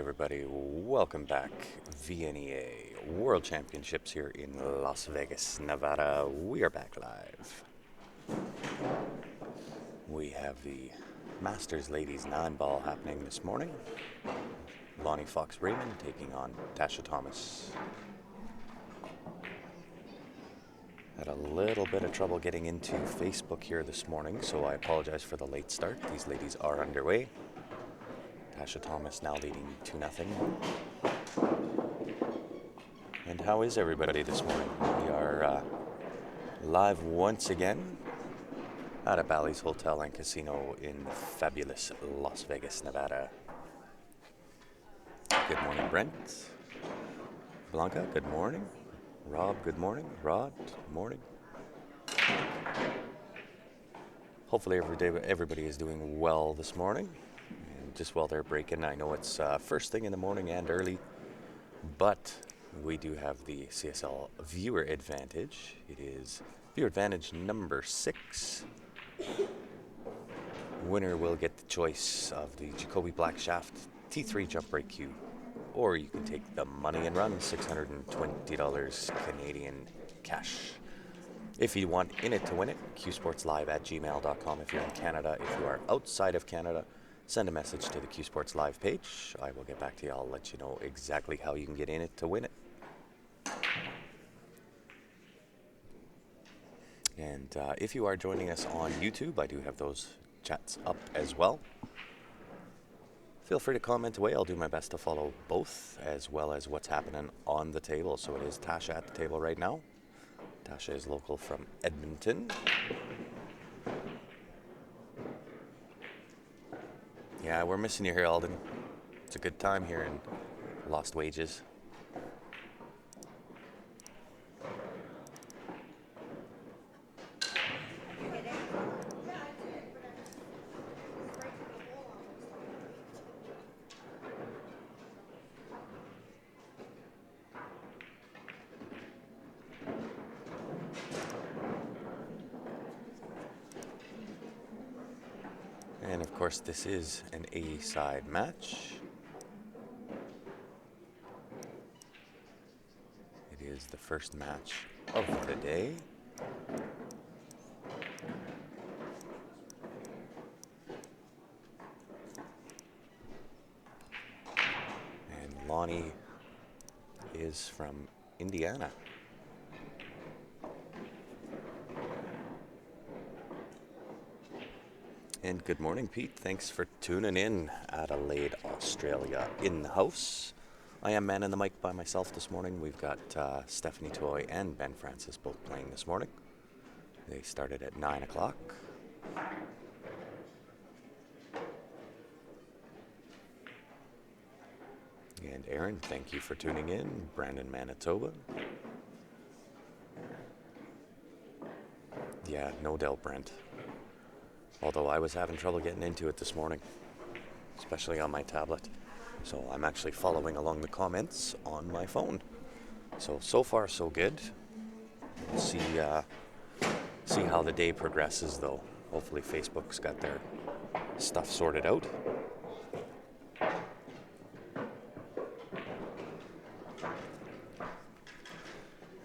everybody. Welcome back. VNEA World Championships here in Las Vegas, Nevada. We are back live. We have the Masters Ladies 9-ball happening this morning. Lonnie Fox-Raymond taking on Tasha Thomas. Had a little bit of trouble getting into Facebook here this morning, so I apologize for the late start. These ladies are underway. Tasha Thomas now leading 2-0. And how is everybody this morning? We are live once again at a Ballys Hotel and Casino in fabulous Las Vegas, Nevada. Good morning, Brent. Blanca, good morning. Rob, good morning. Rod, good morning. Hopefully everybody is doing well this morning. Just while they're breaking, I know it's first thing in the morning and early, but we do have the CSL viewer advantage. It is viewer advantage number 6. Winner will get the choice of the Jacoby Black Shaft T3 jump break cue, or you can take the money and run, $620 Canadian cash. If you want in it to win it, qsportslive@gmail.com if you're in Canada. If you are outside of Canada, send a message to the Q Sports Live page. I will get back to you. I'll let you know exactly how you can get in it to win it. And if you are joining us on YouTube, I do have those chats up as well. Feel free to comment away. I'll do my best to follow both, as well as what's happening on the table. So it is Tasha at the table right now. Tasha is local from Edmonton. Yeah, we're missing you here, Alden. It's a good time here in Lost Wages. And of course, this is an A-side match. It is the first match of the day. And Lonnie is from Indiana. And good morning, Pete. Thanks for tuning in. Adelaide, Australia in the house. I am manning the mic by myself this morning. We've got Stephanie Toy and Ben Francis both playing this morning. They started at 9 o'clock. And Aaron, thank you for tuning in. Brandon, Manitoba. Yeah, no doubt, Brent. Although I was having trouble getting into it this morning, especially on my tablet. So I'm actually following along the comments on my phone. So far so good. We'll see how the day progresses though. Hopefully Facebook's got their stuff sorted out.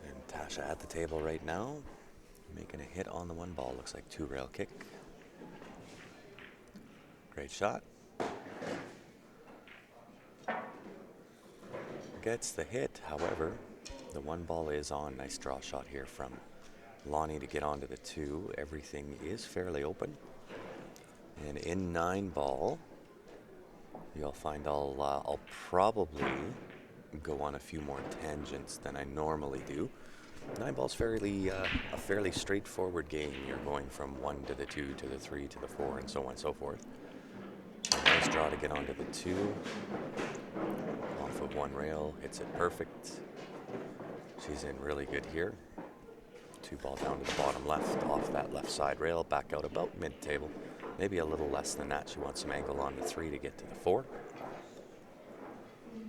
And Tasha at the table right now, making a hit on the 1 ball. Looks like 2-rail kick. Great shot. Gets the hit, however, the 1 ball is on. Nice draw shot here from Lonnie to get onto the 2. Everything is fairly open. And in 9-ball, you'll find I'll probably go on a few more tangents than I normally do. 9-ball's a fairly straightforward game. You're going from 1 to the 2 to the 3 to the 4 and so on and so forth. Nice draw to get onto the 2. Off of 1 rail, hits it perfect. She's in really good here. 2 ball down to the bottom left, off that left side rail, back out about mid-table. Maybe a little less than that. She wants some angle on the 3 to get to the 4.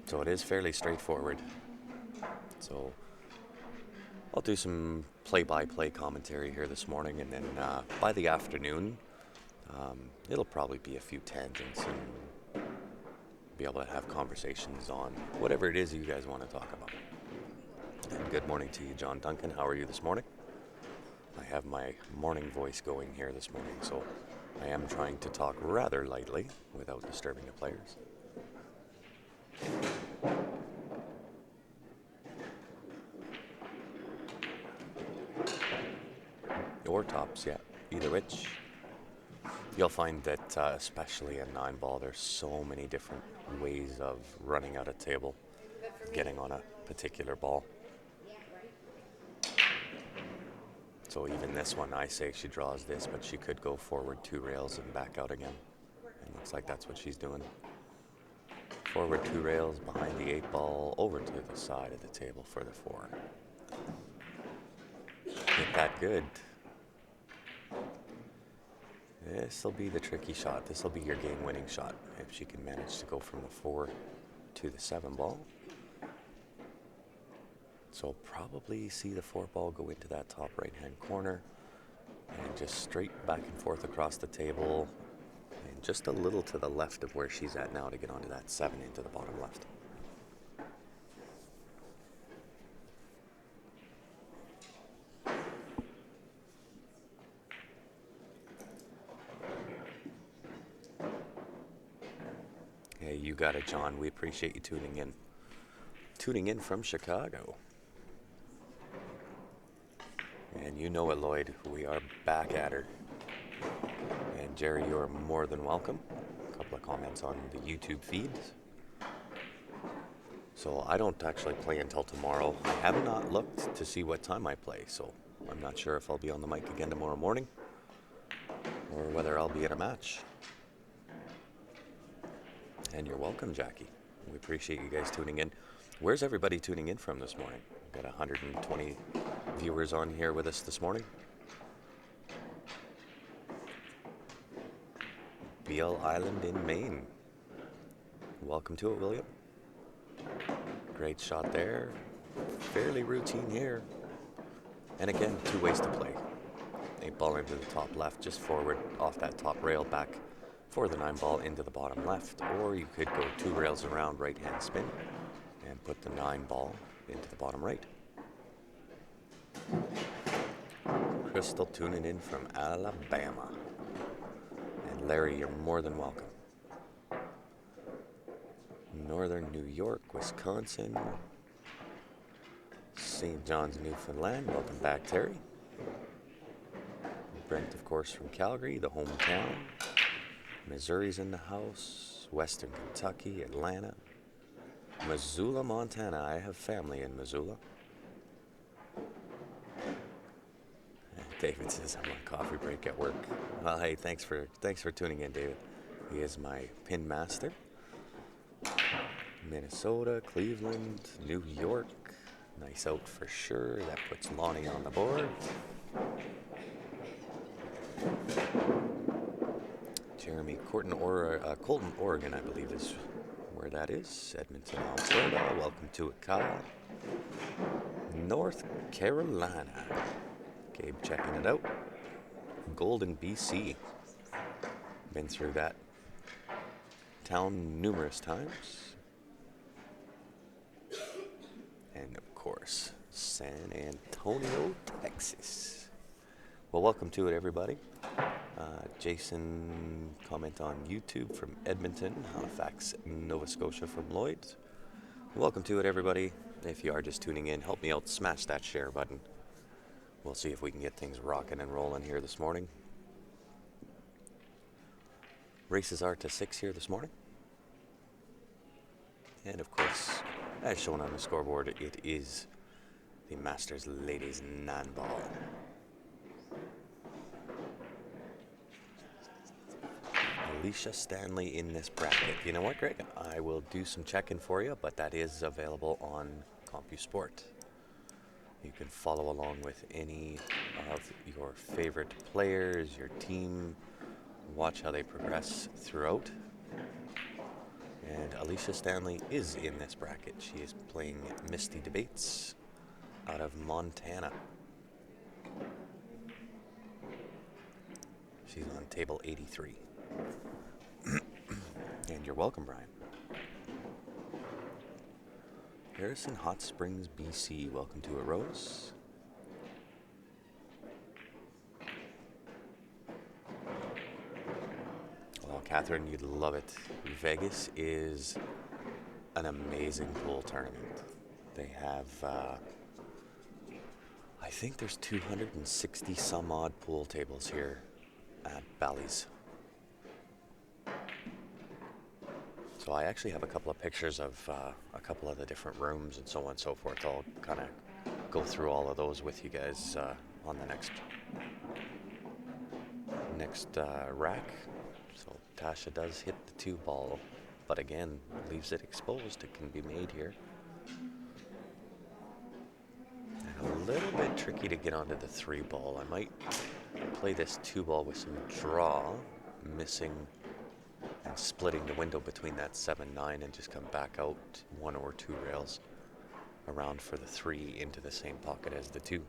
So it is fairly straightforward. So I'll do some play-by-play commentary here this morning, and then by the afternoon, it'll probably be a few tangents and be able to have conversations on whatever it is you guys want to talk about. And good morning to you, John Duncan. How are you this morning? I have my morning voice going here this morning, so I am trying to talk rather lightly without disturbing the players. Or tops, yeah, either which. You'll find that especially in 9-ball, there's so many different ways of running out a table, getting on a particular ball. So even this one, I say she draws this, but she could go forward 2 rails and back out again. And looks like that's what she's doing. Forward 2 rails, behind the 8-ball, over to the side of the table for the 4. Hit that good. This will be the tricky shot. This will be your game-winning shot if she can manage to go from the 4 to the 7-ball. So probably see the 4-ball go into that top right-hand corner and just straight back and forth across the table and just a little to the left of where she's at now to get onto that 7 into the bottom left. Hey, you got it, John. We appreciate you tuning in. Tuning in from Chicago. And you know it, Lloyd. We are back at her. And Jerry, you're more than welcome. A couple of comments on the YouTube feed. So I don't actually play until tomorrow. I have not looked to see what time I play, so I'm not sure if I'll be on the mic again tomorrow morning or whether I'll be at a match. And you're welcome, Jackie. We appreciate you guys tuning in. Where's everybody tuning in from this morning? We've got 120 viewers on here with us this morning. Beale Island in Maine. Welcome to it, William. Great shot there. Fairly routine here. And again, 2 ways to play. 8-ball into the top left, just forward off that top rail back for the 9-ball into the bottom left, or you could go 2 rails around right-hand spin and put the 9-ball into the bottom right. Crystal tuning in from Alabama. And Larry, you're more than welcome. Northern New York, Wisconsin, St. John's, Newfoundland. Welcome back, Terry. Brent, of course, from Calgary, the hometown. Missouri's in the house, Western Kentucky, Atlanta, Missoula, Montana. I have family in Missoula. David says I'm on coffee break at work. Well, hey, thanks for tuning in, David. He is my pin master. Minnesota, Cleveland, New York. Nice out for sure. That puts Lonnie on the board. Jeremy Colton, Oregon, I believe is where that is. Edmonton, Alberta. Welcome to it, Kyle. North Carolina. Gabe checking it out. Golden, BC. Been through that town numerous times. And of course, San Antonio, Texas. Well, welcome to it, everybody. Jason, comment on YouTube from Edmonton, Halifax, Nova Scotia from Lloyd. Welcome to it, everybody. If you are just tuning in, help me out, smash that share button. We'll see if we can get things rocking and rolling here this morning. Races are to 6 here this morning. And of course, as shown on the scoreboard, it is the Masters Ladies 9-ball. Alicia Stanley in this bracket. You know what, Greg? I will do some checking for you, but that is available on CompuSport. You can follow along with any of your favorite players, your team, watch how they progress throughout. And Alicia Stanley is in this bracket. She is playing Misty Debates out of Montana. She's on table 83. And you're welcome, Brian. Harrison Hot Springs, BC. Welcome to it, Rose. Oh, Catherine, you'd love it. Vegas is an amazing pool tournament. They have, I think there's 260 some odd pool tables here at Ballys. So I actually have a couple of pictures of a couple of the different rooms and so on and so forth. I'll kind of go through all of those with you guys on the next rack. So Tasha does hit the 2 ball, but again, leaves it exposed. It can be made here. And a little bit tricky to get onto the 3 ball. I might play this 2 ball with some draw, missing and splitting the window between that 7-9 and just come back out 1 or 2 rails around for the 3 into the same pocket as the 2.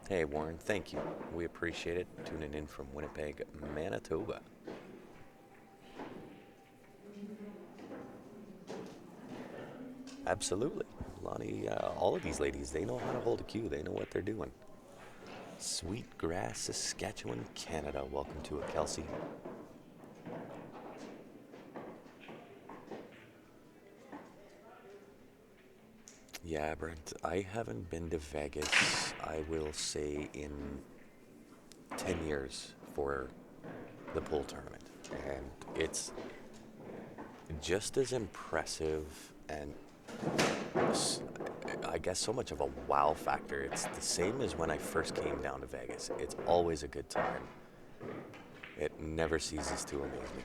Hey Warren, thank you. We appreciate it. Tuning in from Winnipeg, Manitoba. Absolutely. Lonnie, all of these ladies, they know how to hold a cue. They know what they're doing. Sweetgrass, Saskatchewan, Canada. Welcome to it, Kelsey. Yeah, Brent, I haven't been to Vegas, I will say, in 10 years for the pool tournament. And it's just as impressive and I guess so much of a wow factor. It's the same as when I first came down to Vegas. It's always a good time. It never ceases to amaze me.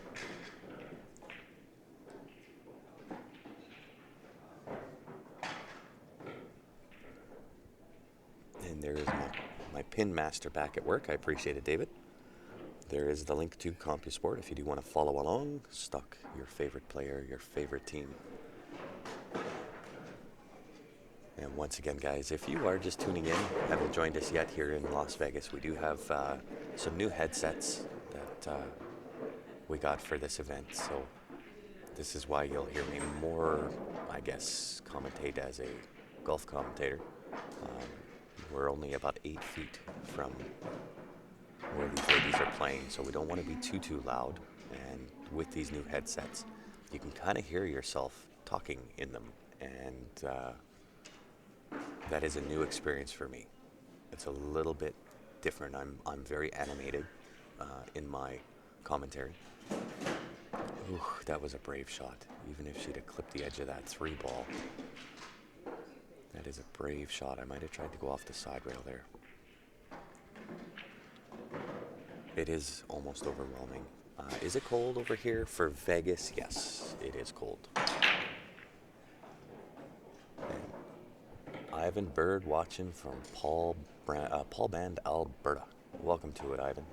And there is my pin master back at work. I appreciate it, David. There is the link to CompuSport if you do want to follow along. Stock your favorite player, your favorite team. And once again, guys, if you are just tuning in, haven't joined us yet here in Las Vegas, we do have some new headsets that we got for this event. So this is why you'll hear me more, I guess, commentate as a golf commentator. We're only about 8 feet from where these ladies are playing, so we don't want to be too loud. And with these new headsets, you can kind of hear yourself talking in them, and that is a new experience for me. It's a little bit different. I'm very animated in my commentary. Ooh, that was a brave shot. Even if she'd have clipped the edge of that 3 ball. That is a brave shot. I might have tried to go off the side rail there. It is almost overwhelming. Is it cold over here for Vegas? Yes, it is cold. Ivan Bird watching from Paul Band, Alberta. Welcome to it, Ivan.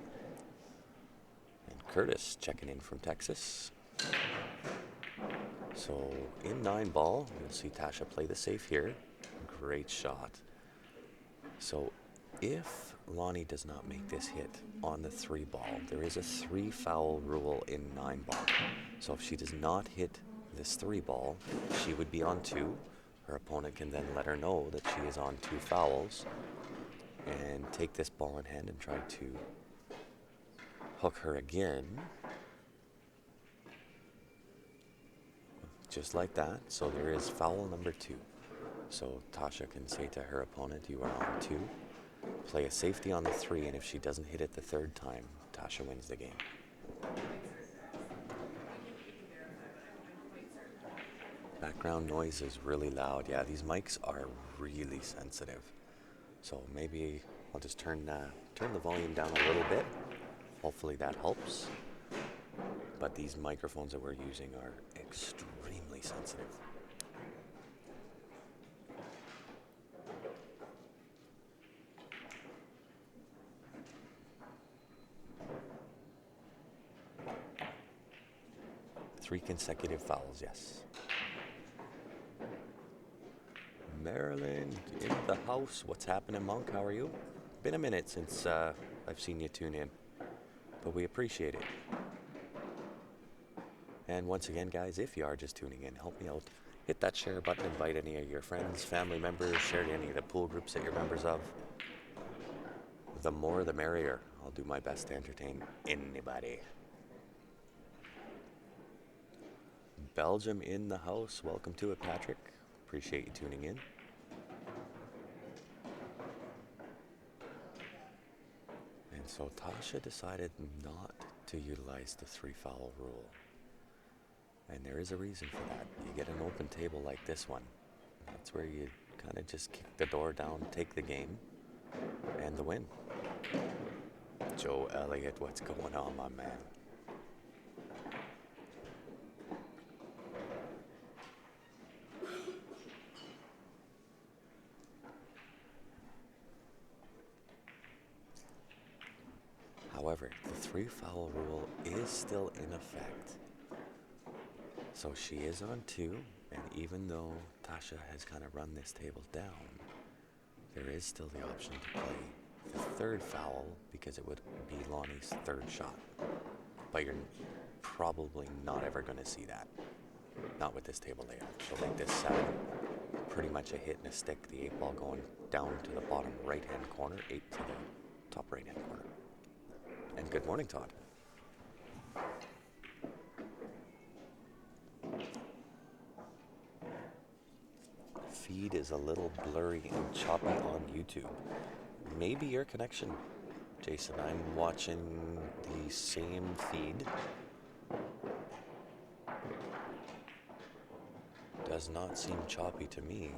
And Curtis checking in from Texas. So in 9 ball, you'll see Tasha play the safe here. Great shot. So if Lonnie does not make this hit on the 3 ball, there is a 3 foul rule in 9 ball. So if she does not hit this 3 ball, she would be on 2. Her opponent can then let her know that she is on 2 fouls and take this ball in hand and try to hook her again. Just like that. So there is foul number 2. So Tasha can say to her opponent, you are on 2. Play a safety on the 3, and if she doesn't hit it the 3rd time, Tasha wins the game. Background noise is really loud. Yeah, these mics are really sensitive. So maybe I'll just turn the volume down a little bit. Hopefully that helps. But these microphones that we're using are extremely sensitive. Three consecutive fouls, yes. Maryland in the house. What's happening, Monk? How are you? Been a minute since I've seen you tune in. but we appreciate it. And once again, guys, if you are just tuning in, help me out. Hit that share button, invite any of your friends, family members, share to any of the pool groups that you're members of. The more the merrier. I'll do my best to entertain anybody. Belgium in the house. Welcome to it, Patrick. Appreciate you tuning in. And so Tasha decided not to utilize the 3-foul rule. And there is a reason for that. You get an open table like this one. That's where you kind of just kick the door down, take the game, and the win. Joe Elliott, what's going on, my man? However, the 3-foul rule is still in effect. So she is on 2, and even though Tasha has kind of run this table down, there is still the option to play the 3rd foul because it would be Lonnie's 3rd shot. But you're probably not ever going to see that. Not with this table layout. She'll make this 7 pretty much a hit and a stick. The 8 ball going down to the bottom right-hand corner, 8 to the top right-hand corner. And good morning, Todd. Feed is a little blurry and choppy on YouTube. Maybe your connection, Jason. I'm watching the same feed. Does not seem choppy to me.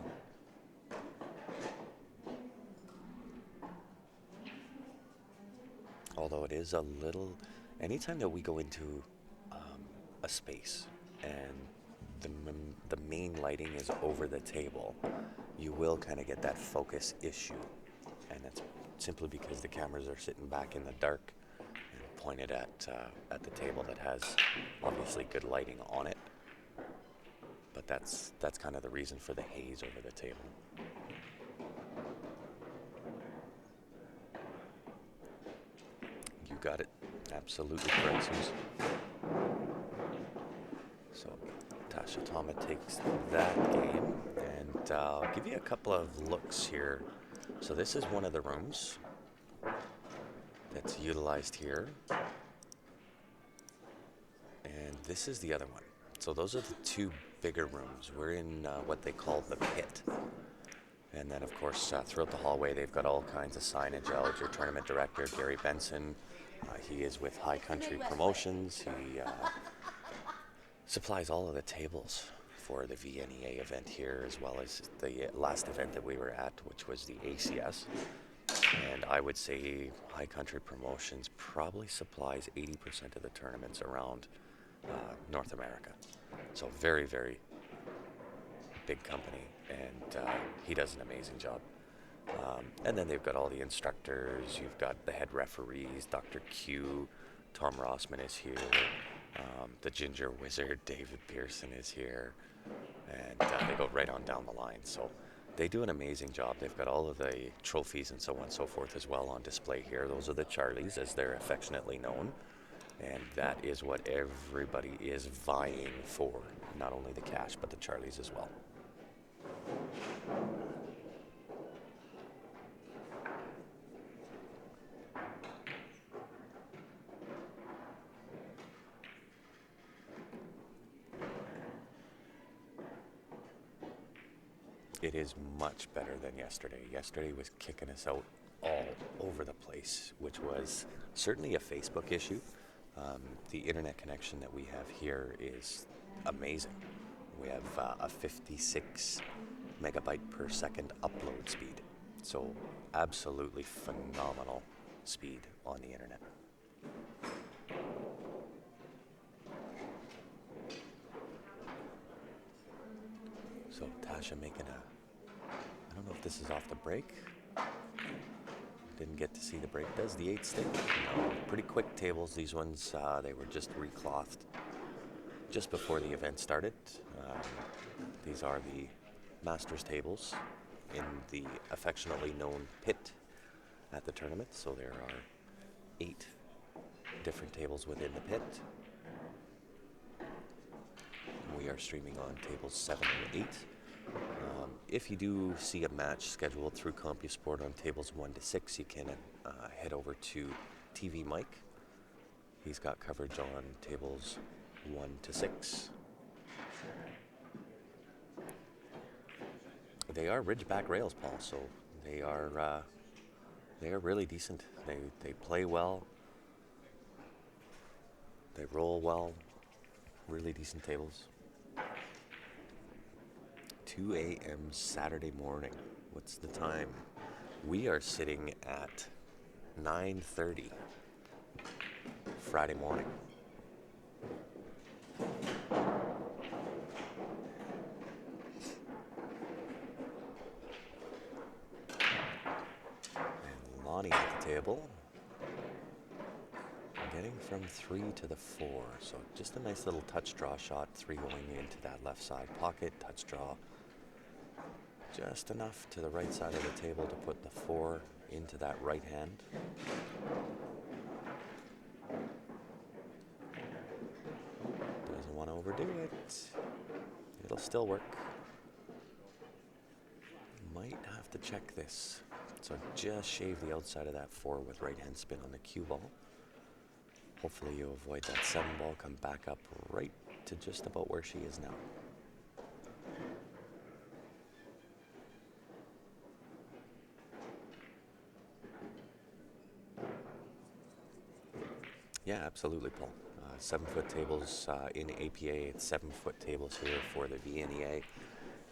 Although it is a little, anytime that we go into a space and the main lighting is over the table, you will kind of get that focus issue. And that's simply because the cameras are sitting back in the dark and pointed at the table that has obviously good lighting on it. But that's kind of the reason for the haze over the table. You got it. Absolutely correct, Suze. So Tasha Tama takes that game, and I'll give you a couple of looks here. So this is one of the rooms that's utilized here, and this is the other one. So those are the 2 bigger rooms. We're in what they call the pit. And then, of course, throughout the hallway, they've got all kinds of signage out. Your tournament director, Gary Benson, he is with High Country Promotions. He supplies all of the tables for the VNEA event here, as well as the last event that we were at, which was the ACS. And I would say High Country Promotions probably supplies 80% of the tournaments around North America. So very, very big company, and he does an amazing job. And then they've got all the instructors. You've got the head referees, Dr. Q, Tom Rossman is here. The Ginger Wizard, David Pearson, is here. And they go right on down the line. So they do an amazing job. They've got all of the trophies and so on and so forth as well on display here. Those are the Charlies, as they're affectionately known. And that is what everybody is vying for. Not only the cash, but the Charlies as well. It is much better than yesterday. Yesterday was kicking us out all over the place, which was certainly a Facebook issue. The internet connection that we have here is amazing. We have a 56 megabyte per second upload speed. So absolutely phenomenal speed on the internet. So Tasha making I don't know if this is off the break. Didn't get to see the break. Does the 8 stick? No, pretty quick tables. These ones, they were just reclothed just before the event started. These are the Masters tables in the affectionately known pit at the tournament. So there are 8 different tables within the pit. We are streaming on tables 7 and 8. If you do see a match scheduled through CompuSport on tables 1 to 6, you can head over to TV Mike. He's got coverage on tables 1 to 6. They are Ridgeback rails, Paul, so they are really decent. They play well. They roll well. Really decent tables. 2 a.m. Saturday morning. What's the time? We are sitting at 9:30 Friday morning. And Lonnie at the table. Getting from 3 to the 4. So just a nice little touch draw shot. 3 going into that left side pocket. Touch draw. Just enough to the right side of the table to put the 4 into that right hand. Doesn't want to overdo it. It'll still work. Might have to check this. So just shave the outside of that 4 with right hand spin on the cue ball. Hopefully you avoid that 7 ball, come back up right to just about where she is now. Yeah, absolutely, Paul. 7-foot tables in APA, it's 7-foot tables here for the VNEA,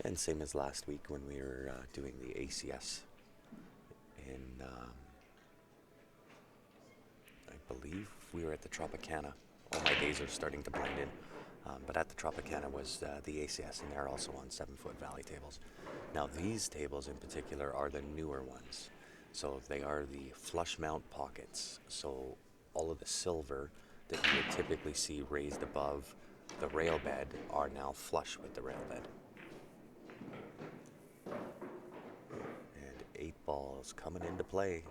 and same as last week when we were doing the ACS in, I believe we were at the Tropicana. All my days are starting to blend in, but at the Tropicana was the ACS, and they're also on 7-foot valley tables. Now these tables in particular are the newer ones, so they are the flush mount pockets. So all of the silver that you would typically see raised above the rail bed are now flush with the rail bed. And 8 balls coming into play,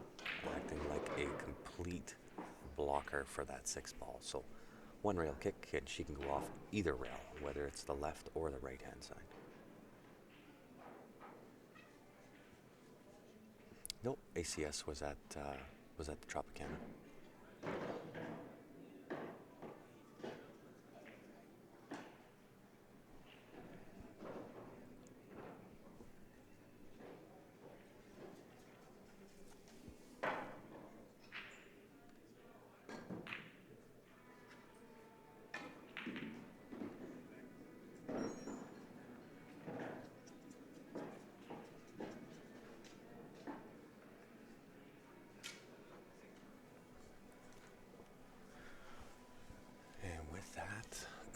acting like a complete blocker for that 6 ball. So 1 rail kick and she can go off either rail, whether it's the left or the right hand side. Nope, ACS was at the Tropicana.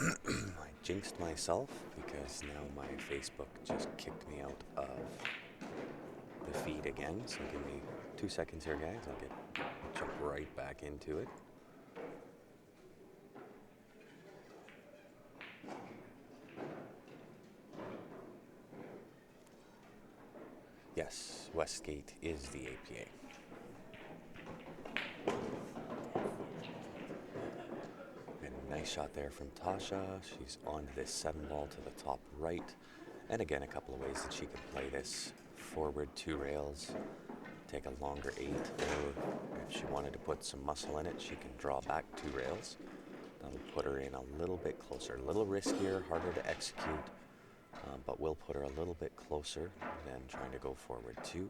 I jinxed myself because now my Facebook just kicked me out of the feed again. So give me 2 seconds here, guys. I'll jump right back into it. Yes, Westgate is the APA. Nice shot there from Tasha. She's on this 7 ball to the top right. And again, a couple of ways that she can play this. Forward 2 rails, take a longer 8, or if she wanted to put some muscle in it, she can draw back 2 rails. That'll put her in a little bit closer, a little riskier, harder to execute, but will put her a little bit closer than trying to go forward 2.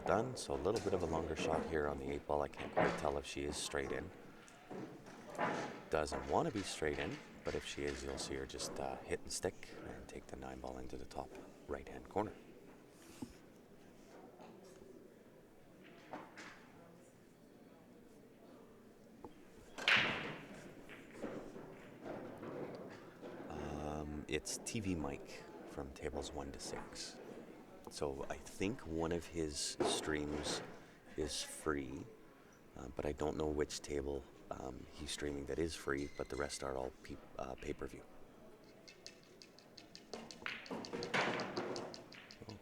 Done. So a little bit of a longer shot here on the 8 ball. I can't quite tell if she is straight in. Doesn't want to be straight in, but if she is, you'll see her just hit and stick and take the 9 ball into the top right hand corner. It's TV Mike from tables 1 to 6. So I think one of his streams is free, but I don't know which table he's streaming that is free, but the rest are all pay-per-view.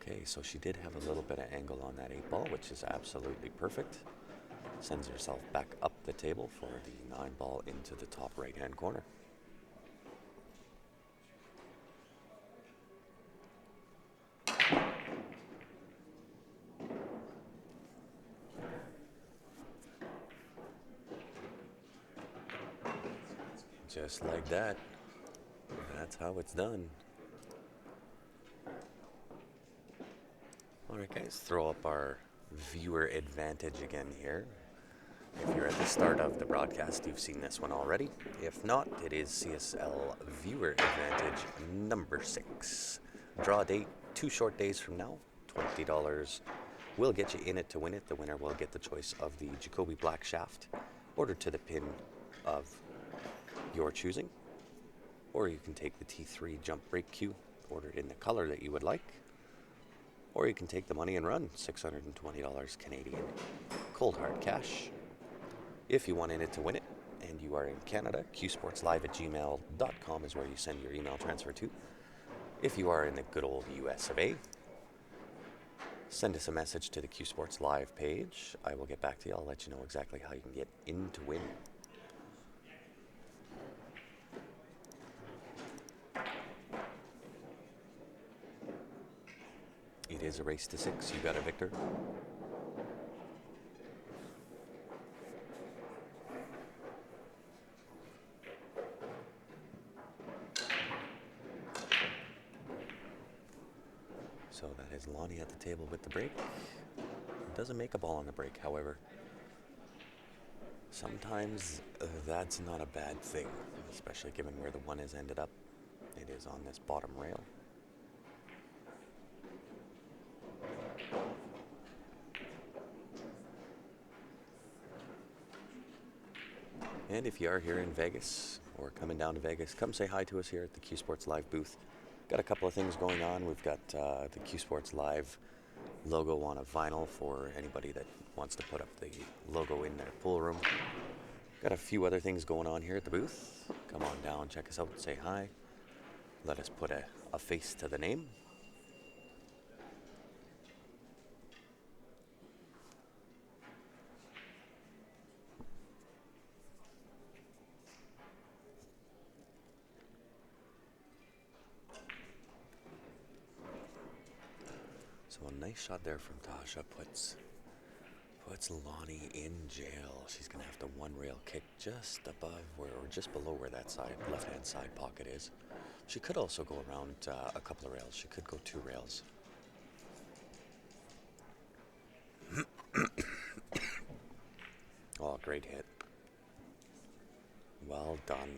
Okay, so she did have a little bit of angle on that 8 ball, which is absolutely perfect. Sends herself back up the table for the 9 ball into the top right-hand corner. Just like that. That's how it's done. Alright guys, throw up our viewer advantage again here. If you're at the start of the broadcast, you've seen this one already. If not, it is CSL Viewer Advantage number 6. Draw date 2 short days from now, $20. We'll get you in it to win it. The winner will get the choice of the Jacoby Black Shaft, ordered to the pin of your choosing. Or you can take the T3 Jump Brake Cue, ordered in the color that you would like. Or you can take the money and run, $620 Canadian, cold hard cash. If you want in it to win it, and you are in Canada, qsportslive@gmail.com is where you send your email transfer to. If you are in the good old US of A, send us a message to the Q Sports Live page. I will get back to you. I'll let you know exactly how you can get in to win. It is a race to 6. You got it, Victor. So that is Lonnie at the table with the break. Doesn't make a ball on the break, however. Sometimes that's not a bad thing, especially given where the 1 has ended up. It is on this bottom rail. And if you are here in Vegas or coming down to Vegas, come say hi to us here at the Q Sports Live booth. Got a couple of things going on. We've got the Q Sports Live logo on a vinyl for anybody that wants to put up the logo in their pool room. Got a few other things going on here at the booth. Come on down, check us out, say hi. Let us put a face to the name. So a nice shot there from Tasha puts Lonnie in jail. She's going to have to 1 rail kick just above where, or just below where that side, left-hand side pocket is. She could also go around a couple of rails. She could go 2 rails. Oh, great hit. Well done.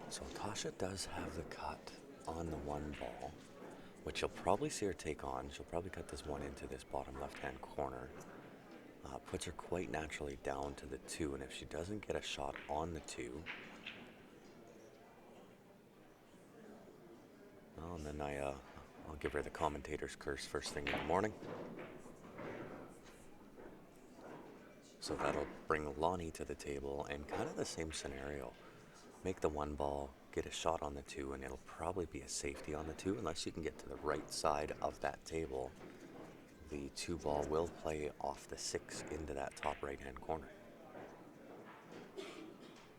So Tasha does have the cut on the 1 ball, which you'll probably see her take on. She'll probably cut this 1 into this bottom left-hand corner. Puts her quite naturally down to the 2, and if she doesn't get a shot on the 2, well, and then I'll give her the commentator's curse first thing in the morning. So that'll bring Lonnie to the table, and kind of the same scenario. Make the 1 ball, get a shot on the 2, and it'll probably be a safety on the 2 unless you can get to the right side of that table. The 2 ball will play off the 6 into that top right-hand corner.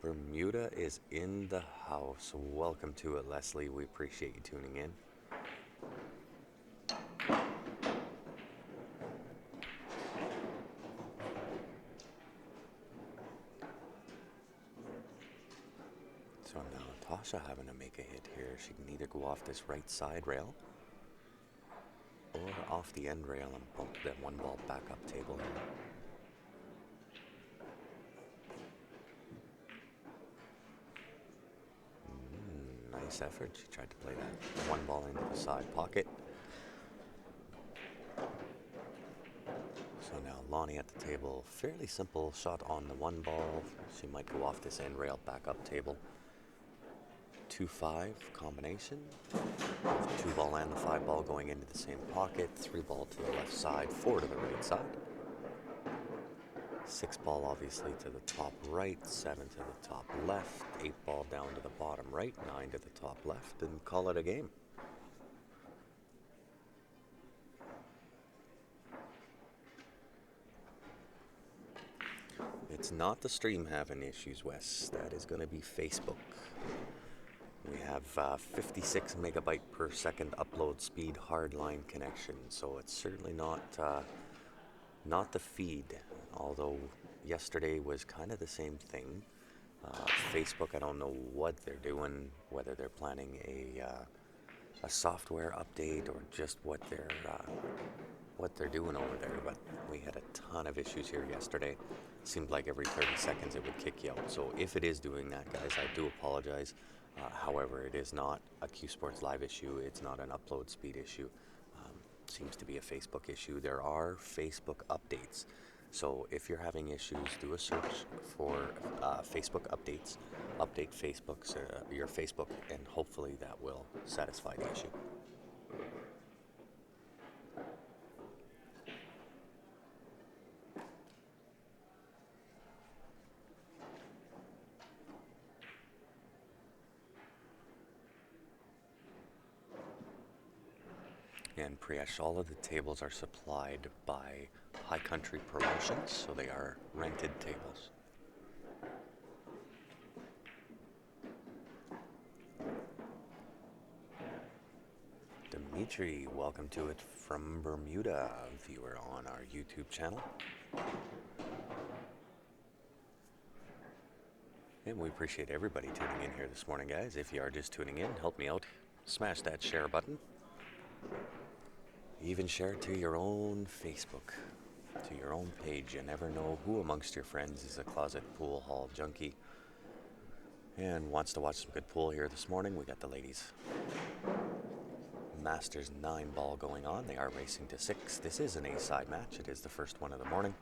Bermuda is in the house. Welcome to it, Leslie. We appreciate you tuning in. So now Tasha having to make a hit here. She can either go off this right side rail or off the end rail and bump that 1 ball back up table here. Nice effort. She tried to play that 1 ball into the side pocket. Lonnie at the table. Fairly simple shot on the 1 ball. She might go off this end rail back up table. 2-5 combination. 2 ball and the 5 ball going into the same pocket. 3 ball to the left side, 4 to the right side. 6 ball obviously to the top right, 7 to the top left, 8 ball down to the bottom right, 9 to the top left, and call it a game. It's not the stream having issues, Wes. That is going to be Facebook. We have 56 megabyte per second upload speed hardline connection, so it's certainly not the feed. Although yesterday was kind of the same thing. Facebook, I don't know what they're doing, whether they're planning a software update or just what they're doing over there. But we had a ton of issues here yesterday. Seemed like every 30 seconds it would kick you out. So if it is doing that, guys, I do apologize. However, it is not a Q Sports Live issue. It's not an upload speed issue. Seems to be a Facebook issue. There are Facebook updates. So if you're having issues, do a search for Facebook updates. Update your Facebook, and hopefully that will satisfy the issue. And Priyesh, all of the tables are supplied by High Country Promotions, so they are rented tables. Dimitri, welcome to it from Bermuda, viewer on our YouTube channel. And we appreciate everybody tuning in here this morning, guys. If you are just tuning in, help me out. Smash that share button. Even share it to your own Facebook, to your own page. You never know who amongst your friends is a closet pool hall junkie and wants to watch some good pool here this morning. We got the ladies. Masters 9-ball going on. They are racing to 6. This is an A-side match. It is the first one of the morning.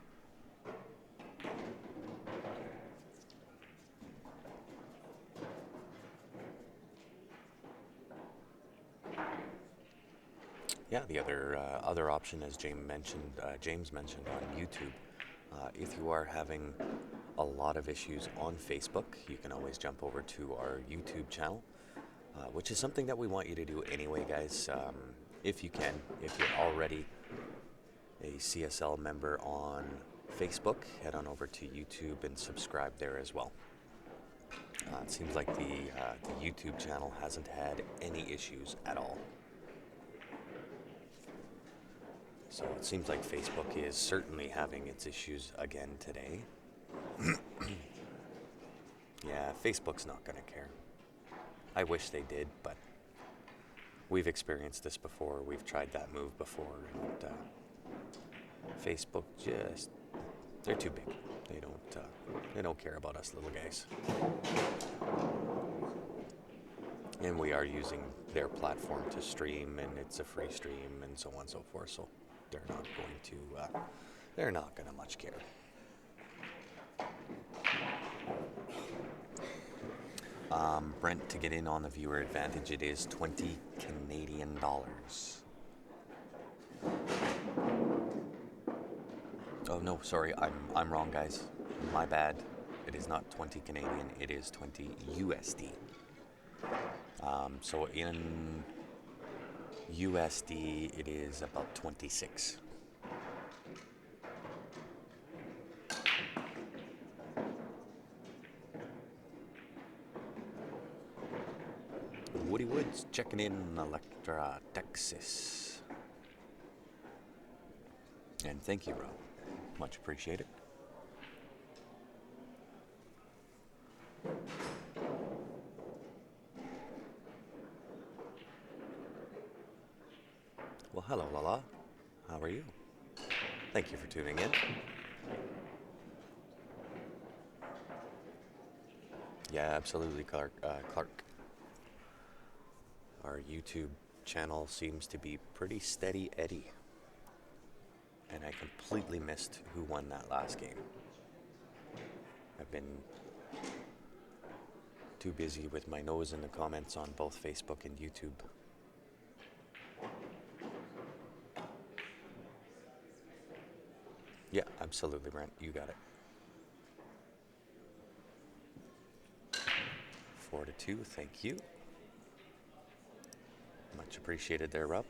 Yeah, the other option, as James mentioned on YouTube, if you are having a lot of issues on Facebook, you can always jump over to our YouTube channel, which is something that we want you to do anyway, guys. If you can, if you're already a CSL member on Facebook, head on over to YouTube and subscribe there as well. It seems like the YouTube channel hasn't had any issues at all. So it seems like Facebook is certainly having its issues again today. Yeah, Facebook's not going to care. I wish they did, but we've experienced this before. We've tried that move before, and Facebook they're too big. They don't care about us little guys. And we are using their platform to stream, and it's a free stream, and so on and so forth. So they're not going to much care. Brent, to get in on the viewer advantage, it is 20 Canadian dollars. Oh no, sorry, I'm wrong, guys. My bad. It is not 20 Canadian, it is 20 USD. So in USD, it is about 26. Woody Woods checking in Electra, Texas. And thank you, Rob. Much appreciated. Well, hello, Lala. How are you? Thank you for tuning in. Yeah, absolutely, Clark. Our YouTube channel seems to be pretty steady Eddie. and I completely missed who won that last game. I've been too busy with my nose in the comments on both Facebook and YouTube. Yeah, absolutely, Brent. You got it. 4-2, thank you. Much appreciated there, Rob.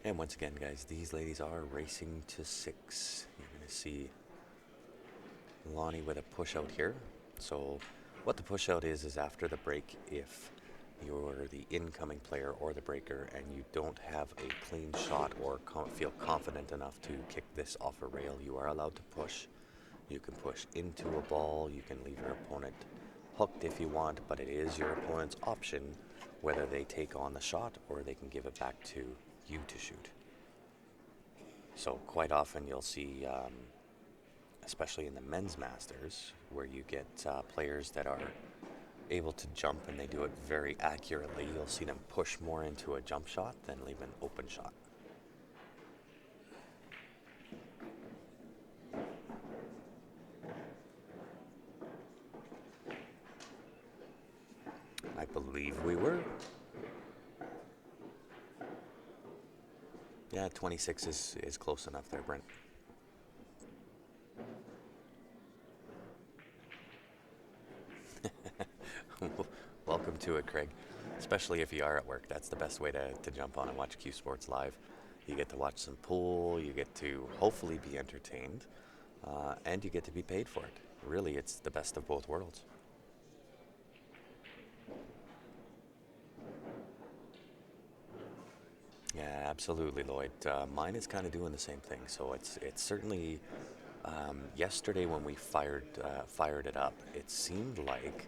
And once again, guys, these ladies are racing to 6. You're going to see Lonnie with a push out here. So what the push out is after the break, if you're the incoming player or the breaker and you don't have a clean shot or feel confident enough to kick this off a rail, you are allowed to push. You can push into a ball, you can leave your opponent hooked if you want, but it is your opponent's option whether they take on the shot or they can give it back to you to shoot. So quite often you'll see, especially in the men's masters, where you get players that are able to jump and they do it very accurately, you'll see them push more into a jump shot than leave an open shot. I believe we were. Yeah, 26 is close enough there, Brent. Welcome to it, Craig. Especially if you are at work, that's the best way to jump on and watch Q Sports live. You get to watch some pool, you get to hopefully be entertained, and you get to be paid for it. Really, it's the best of both worlds. Yeah, absolutely, Lloyd. Mine is kind of doing the same thing. So it's certainly yesterday when we fired it up, it seemed like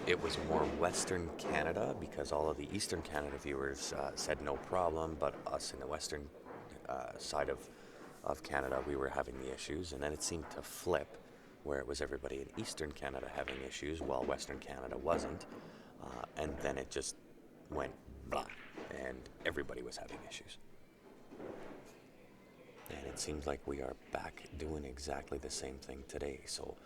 it was more Western Canada because all of the Eastern Canada viewers said no problem, but us in the Western side of Canada, we were having the issues, and then it seemed to flip where it was everybody in Eastern Canada having issues while Western Canada wasn't, and then it just went blah, and everybody was having issues. And it seems like we are back doing exactly the same thing today. So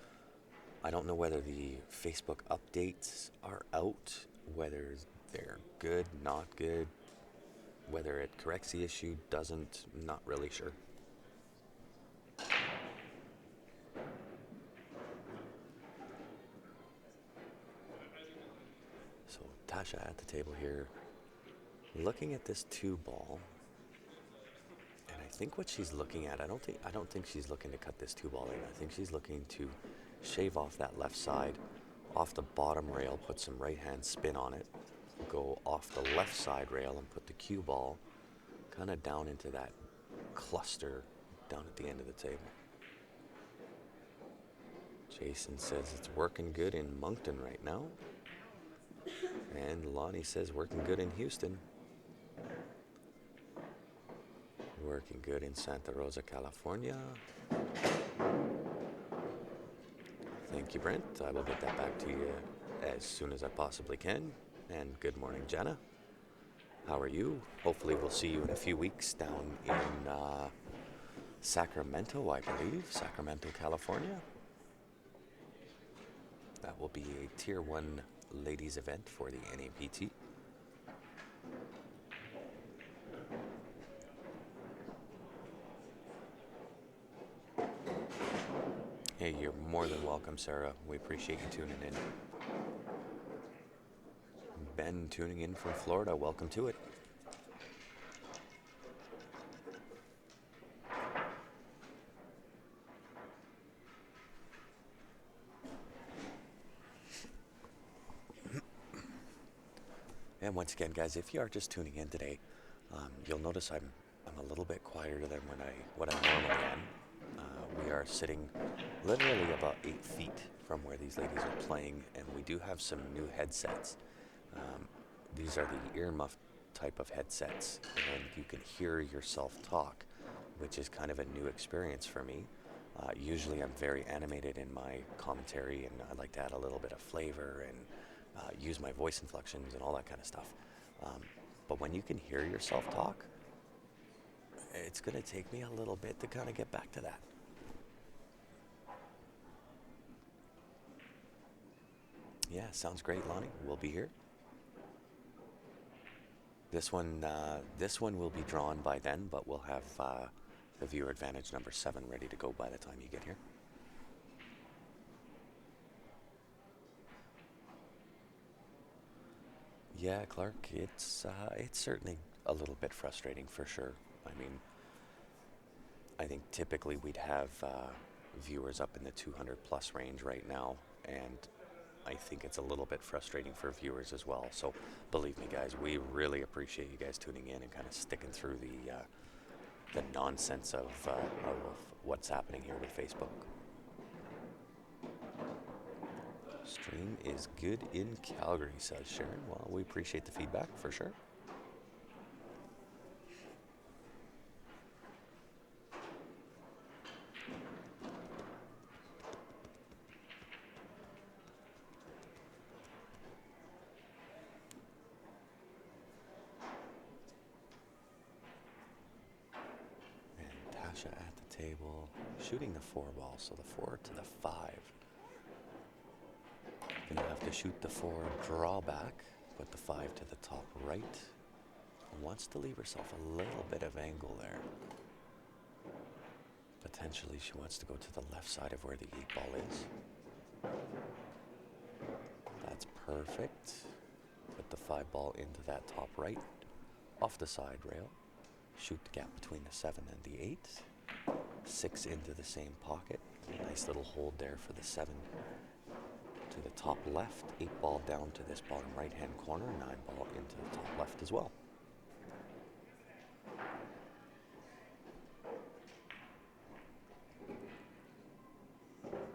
I don't know whether the Facebook updates are out, whether they're good, not good, whether it corrects the issue, doesn't, not really sure. So Tasha at the table here, looking at this 2-ball, and I think what she's looking at, I don't think she's looking to cut this 2-ball in. I think she's looking to shave off that left side, off the bottom rail, put some right-hand spin on it, go off the left side rail and put the cue ball kind of down into that cluster down at the end of the table. Jason says it's working good in Moncton right now. And Lonnie says working good in Houston. Working good in Santa Rosa, California. Thank you, Brent. I will get that back to you as soon as I possibly can. And good morning, Jenna. How are you? Hopefully we'll see you in a few weeks down in Sacramento, I believe. Sacramento, California. That will be a Tier 1 ladies event for the NAPT. Hey, you're more than welcome, Sarah. We appreciate you tuning in. Ben tuning in from Florida, welcome to it. And once again, guys, if you are just tuning in today, you'll notice I'm a little bit quieter than what I normally am. We are sitting literally about 8 feet from where these ladies are playing, and we do have some new headsets. These are the earmuff type of headsets, and you can hear yourself talk, which is kind of a new experience for me. Usually I'm very animated in my commentary, and I like to add a little bit of flavor and use my voice inflections and all that kind of stuff. Um, but when you can hear yourself talk, it's going to take me a little bit to kind of get back to that. Yeah, sounds great, Lonnie. We'll be here. This one will be drawn by then, but we'll have the viewer advantage number 7 ready to go by the time you get here. Yeah, Clark, it's certainly a little bit frustrating for sure. I mean, I think typically we'd have viewers up in the 200 plus range right now, and I think it's a little bit frustrating for viewers as well. So believe me, guys, we really appreciate you guys tuning in and kind of sticking through the nonsense of what's happening here with Facebook. Stream is good in Calgary, says Sharon. Well, we appreciate the feedback for sure. And Tasha at the table, shooting the 4 ball, so the 4 to the 5. Gonna have to shoot the 4 draw back, put the 5 to the top right. Wants to leave herself a little bit of angle there. Potentially she wants to go to the left side of where the 8 ball is. That's perfect. Put the 5 ball into that top right, off the side rail. Shoot the gap between the 7 and the 8. 6 into the same pocket. Nice little hold there for the 7 to the top left. 8 ball down to this bottom right hand corner. 9 ball into the top left as well.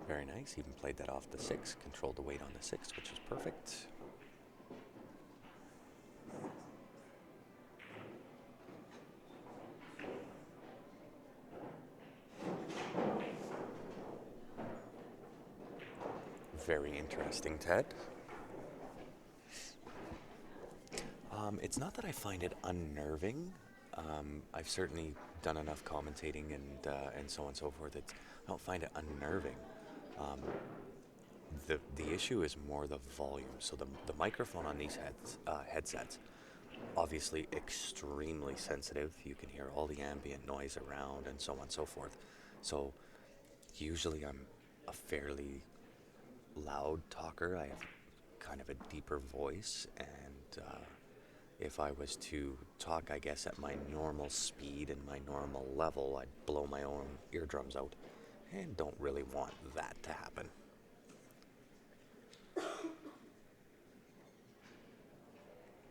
Very nice. Even played that off the 6. Controlled the weight on the 6, which was perfect. Very interesting, Ted. It's not that I find it unnerving. I've certainly done enough commentating and so on and so forth that I don't find it unnerving. The issue is more the volume. So the microphone on these headsets, obviously extremely sensitive. You can hear all the ambient noise around and so on and so forth. So usually I'm a fairly loud talker. I have kind of a deeper voice, and if I was to talk, I guess, at my normal speed and my normal level, I'd blow my own eardrums out, and don't really want that to happen.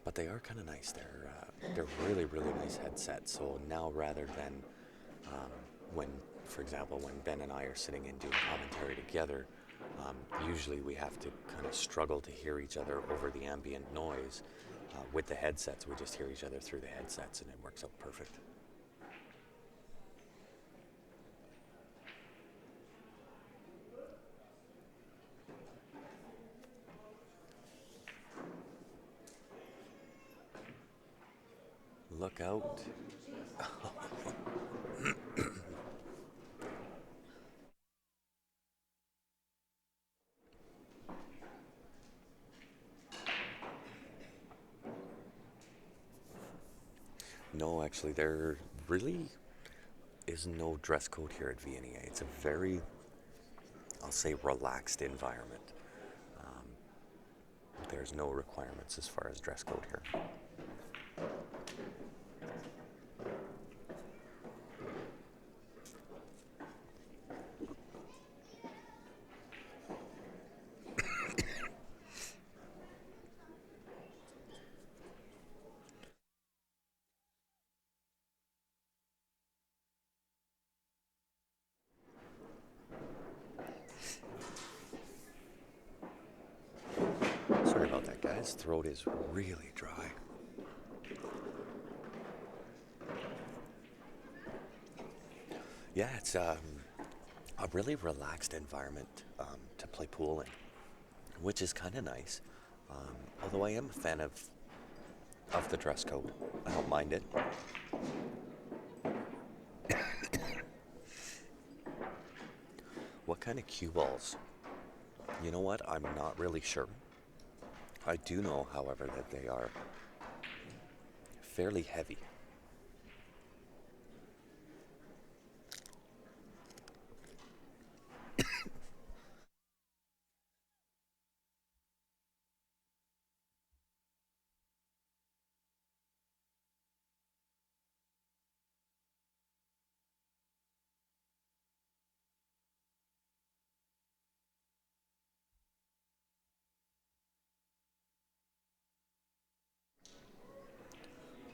But they are kind of nice. They're really, really nice headsets. So now, rather than when, for example, when Ben and I are sitting and doing commentary together, usually we have to kind of struggle to hear each other over the ambient noise. With the headsets, we just hear each other through the headsets, and it works out perfect. Look out. No, actually, there really is no dress code here at VNEA. It's a very, I'll say, relaxed environment. There's no requirements as far as dress code here. Sorry about that, guys. Throat is really dry. Yeah, it's a really relaxed environment to play pool in, which is kind of nice. Although I am a fan of the dress code. I don't mind it. What kind of cue balls? You know what? I'm not really sure. I do know, however, that they are fairly heavy.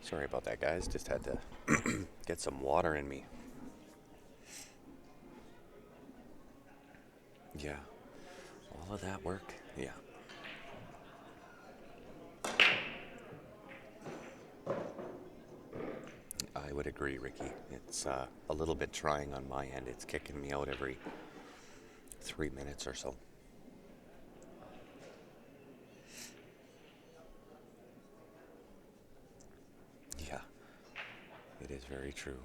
Sorry about that, guys. Just had to get some water in me. Yeah, all of that work. Yeah, I would agree, Ricky. It's a little bit trying on my end. It's kicking me out every 3 minutes or so. Yeah, it is very true.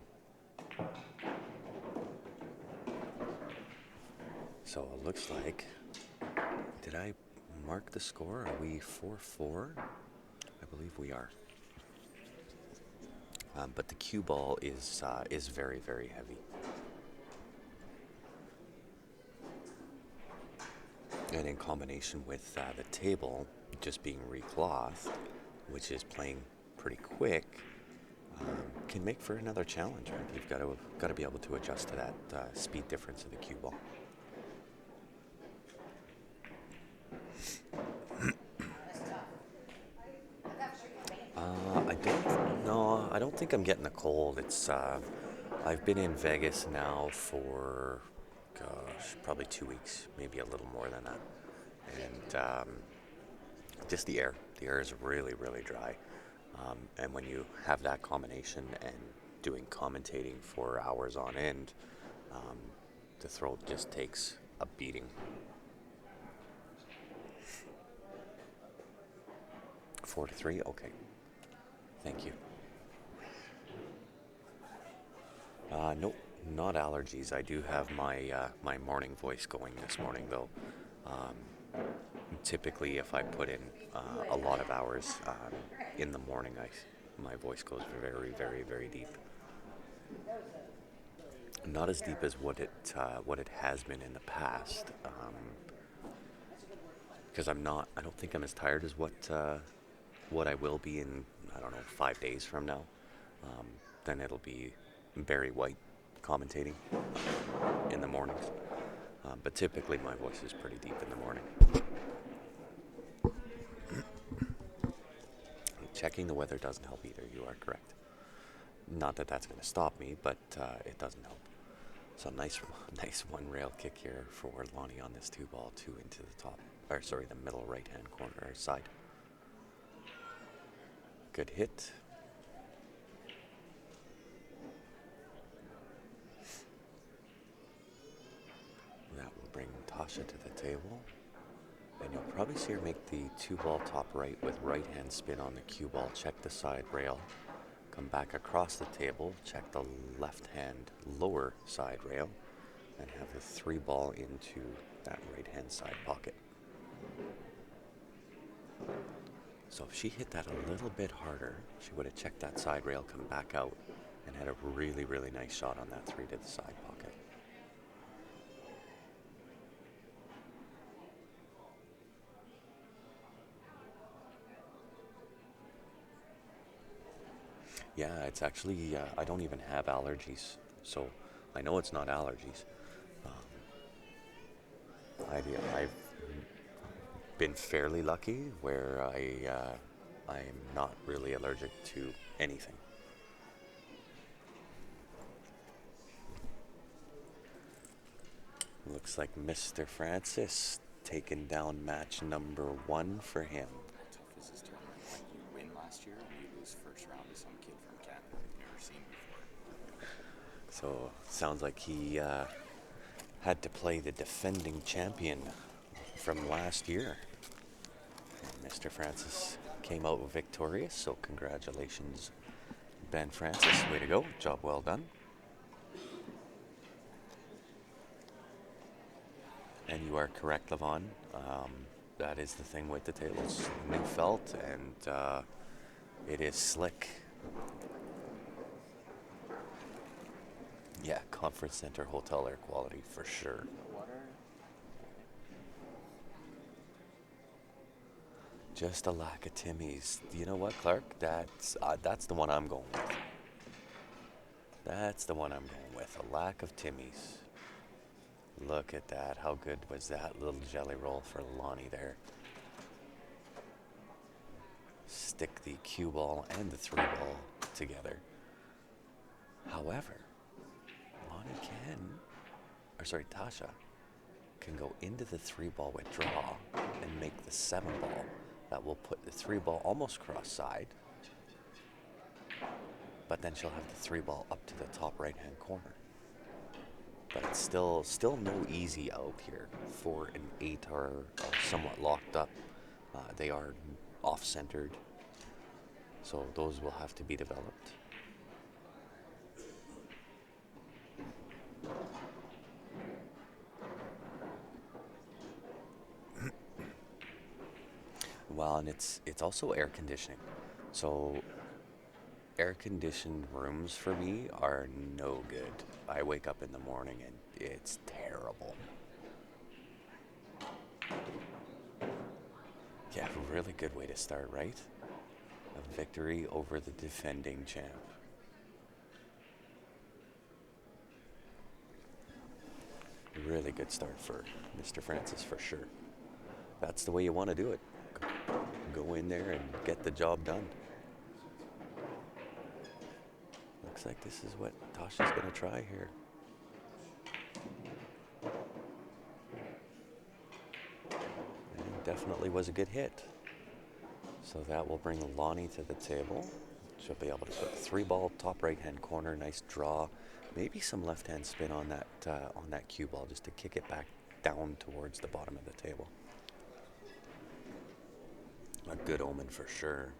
So it looks like, did I mark the score? Are we 4-4? I believe we are. But the cue ball is very, very heavy. And in combination with the table just being reclothed, which is playing pretty quick, can make for another challenge. Right? You've got to be able to adjust to that speed difference of the cue ball. I don't know. I don't think I'm getting a cold. It's I've been in Vegas now for, gosh, probably 2 weeks, maybe a little more than that, and just the air. The air is really, really dry, and when you have that combination and doing commentating for hours on end, um, the throat just takes a beating. 4-3. Okay. Thank you. Nope, not allergies. I do have my morning voice going this morning though. Typically, if I put in a lot of hours in the morning, my voice goes very, very, very deep. Not as deep as what it has been in the past, because I'm not. I don't think I'm as tired as what I will be in. I don't know, 5 days from now. Um, then it'll be Barry White commentating in the mornings. But typically, my voice is pretty deep in the morning. Checking the weather doesn't help either. You are correct. Not that that's going to stop me, but it doesn't help. So nice, nice one rail kick here for Lonnie on this two ball, two into the top, or sorry, the middle right hand corner side. Good hit. That will bring Tasha to the table. And you'll probably see her make the two ball top right with right hand spin on the cue ball, check the side rail, come back across the table, check the left hand lower side rail, and have the three ball into that right hand side pocket. So if she hit that a little bit harder, she would have checked that side rail, come back out, and had a really, really nice shot on that three to the side pocket. Yeah, it's actually, I don't even have allergies, so I know it's not allergies. I've been fairly lucky where I'm not really allergic to anything. Looks like Mr. Francis taking down match number one for him. How tough is this tournament? Like you win last year and you lose first round to some kid from Canada you've never seen before. So sounds like he had to play the defending champion from last year. Mr. Francis came out victorious, so congratulations, Ben Francis. Way to go. Job well done. And you are correct, Levon. That is the thing with the tables. New felt, and it is slick. Yeah, conference center hotel air quality for sure. Just a lack of Timmy's. You know what, Clark? That's the one I'm going with. That's the one I'm going with. A lack of Timmy's. Look at that. How good was that little jelly roll for Lonnie there? Stick the cue ball and the three ball together. However, Tasha can go into the three ball with draw and make the seven ball. That will put the three ball almost cross side, but then she'll have the three ball up to the top right hand corner. But it's still no easy out here. 4 and 8 are somewhat locked up. They are off centered, so those will have to be developed. Well, and it's also air conditioning. So air conditioned rooms for me are no good. I wake up in the morning and it's terrible. Yeah, really good way to start, right? A victory over the defending champ. Really good start for Mr. Francis for sure. That's the way you want to do it. Go in there and get the job done. Looks like this is what Tasha's going to try here. And definitely was a good hit. So that will bring Lonnie to the table. She'll be able to put three ball top right hand corner, nice draw. Maybe some left hand spin on that cue ball just to kick it back down towards the bottom of the table. A good omen for sure.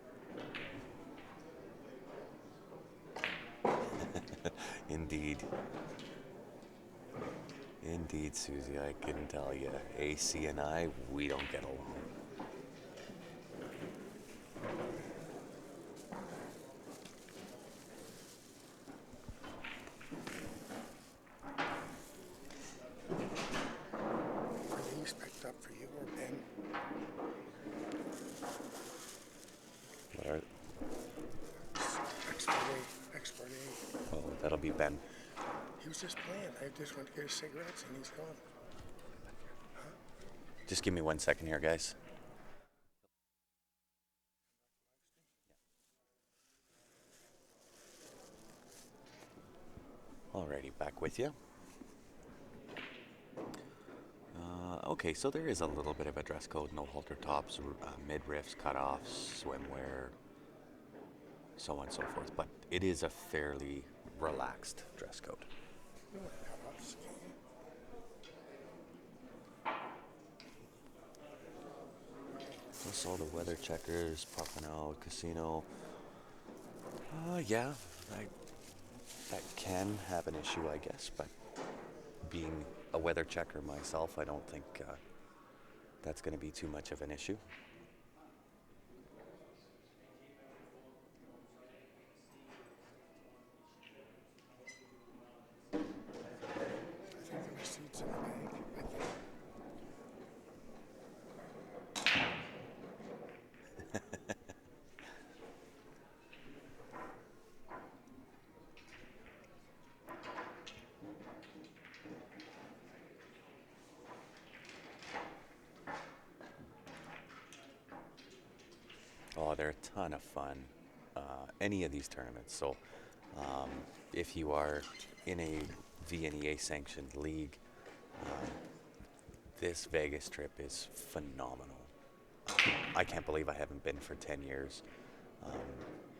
Indeed. Indeed, Susie, I can tell you, AC and I, we don't get along. Are these picked up for you or Ben? What are, Export A. oh, that'll be Ben. He was just playing. I just went to get his cigarettes and he's gone. Just give me 1 second here, guys. Alrighty, back with you. Okay, so there is a little bit of a dress code, no halter tops, midriffs, cutoffs, swimwear, so on and so forth, but it is a fairly relaxed dress code. No one cut ups. Plus all the weather checkers, popping out, casino. Yeah, that can have an issue, I guess, but being a weather checker myself, I don't think that's going to be too much of an issue. I think the receipt's in the bank. I think. Oh, they're a ton of fun, any of these tournaments. So if you are in a VNEA sanctioned league, this Vegas trip is phenomenal. I can't believe I haven't been for 10 years,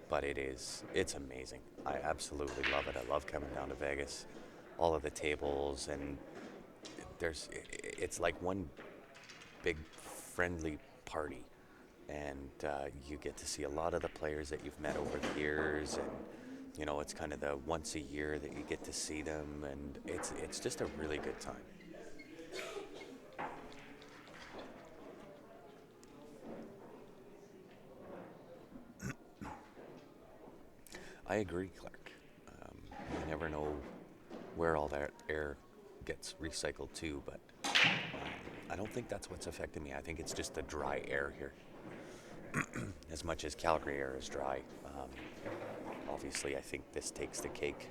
but it's amazing. I absolutely love it. I love coming down to Vegas. All of the tables, and it's like one big friendly party. and you get to see a lot of the players that you've met over the years, and it's kind of the once a year that you get to see them, and it's just a really good time. I agree, Clark. You never know where all that air gets recycled to, but I don't think that's what's affecting me. I think it's just the dry air here. As much as Calgary air is dry, obviously I think this takes the cake.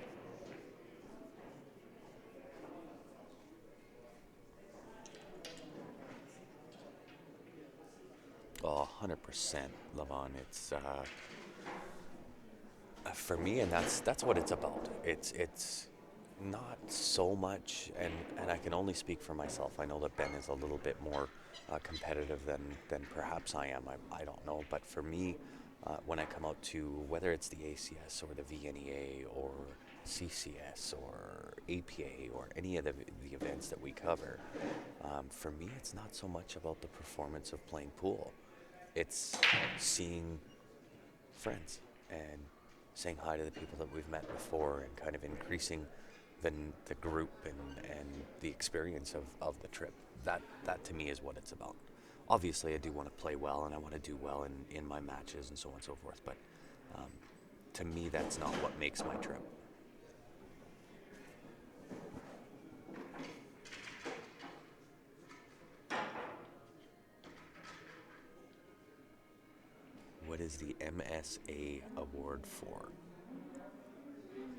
Oh, 100%, Levon. It's for me, and that's what it's about. It's not so much, and I can only speak for myself. I know that Ben is a little bit more competitive than perhaps I am. I don't know, but for me, when I come out to whether it's the ACS or the VNEA or CCS or APA or any of the events that we cover, for me, it's not so much about the performance of playing pool. It's seeing friends and saying hi to the people that we've met before and kind of increasing the group and the experience of the trip. That to me is what it's about. Obviously, I do want to play well and I want to do well in my matches and so on and so forth, but to me, that's not what makes my trip. What is the MSA award for?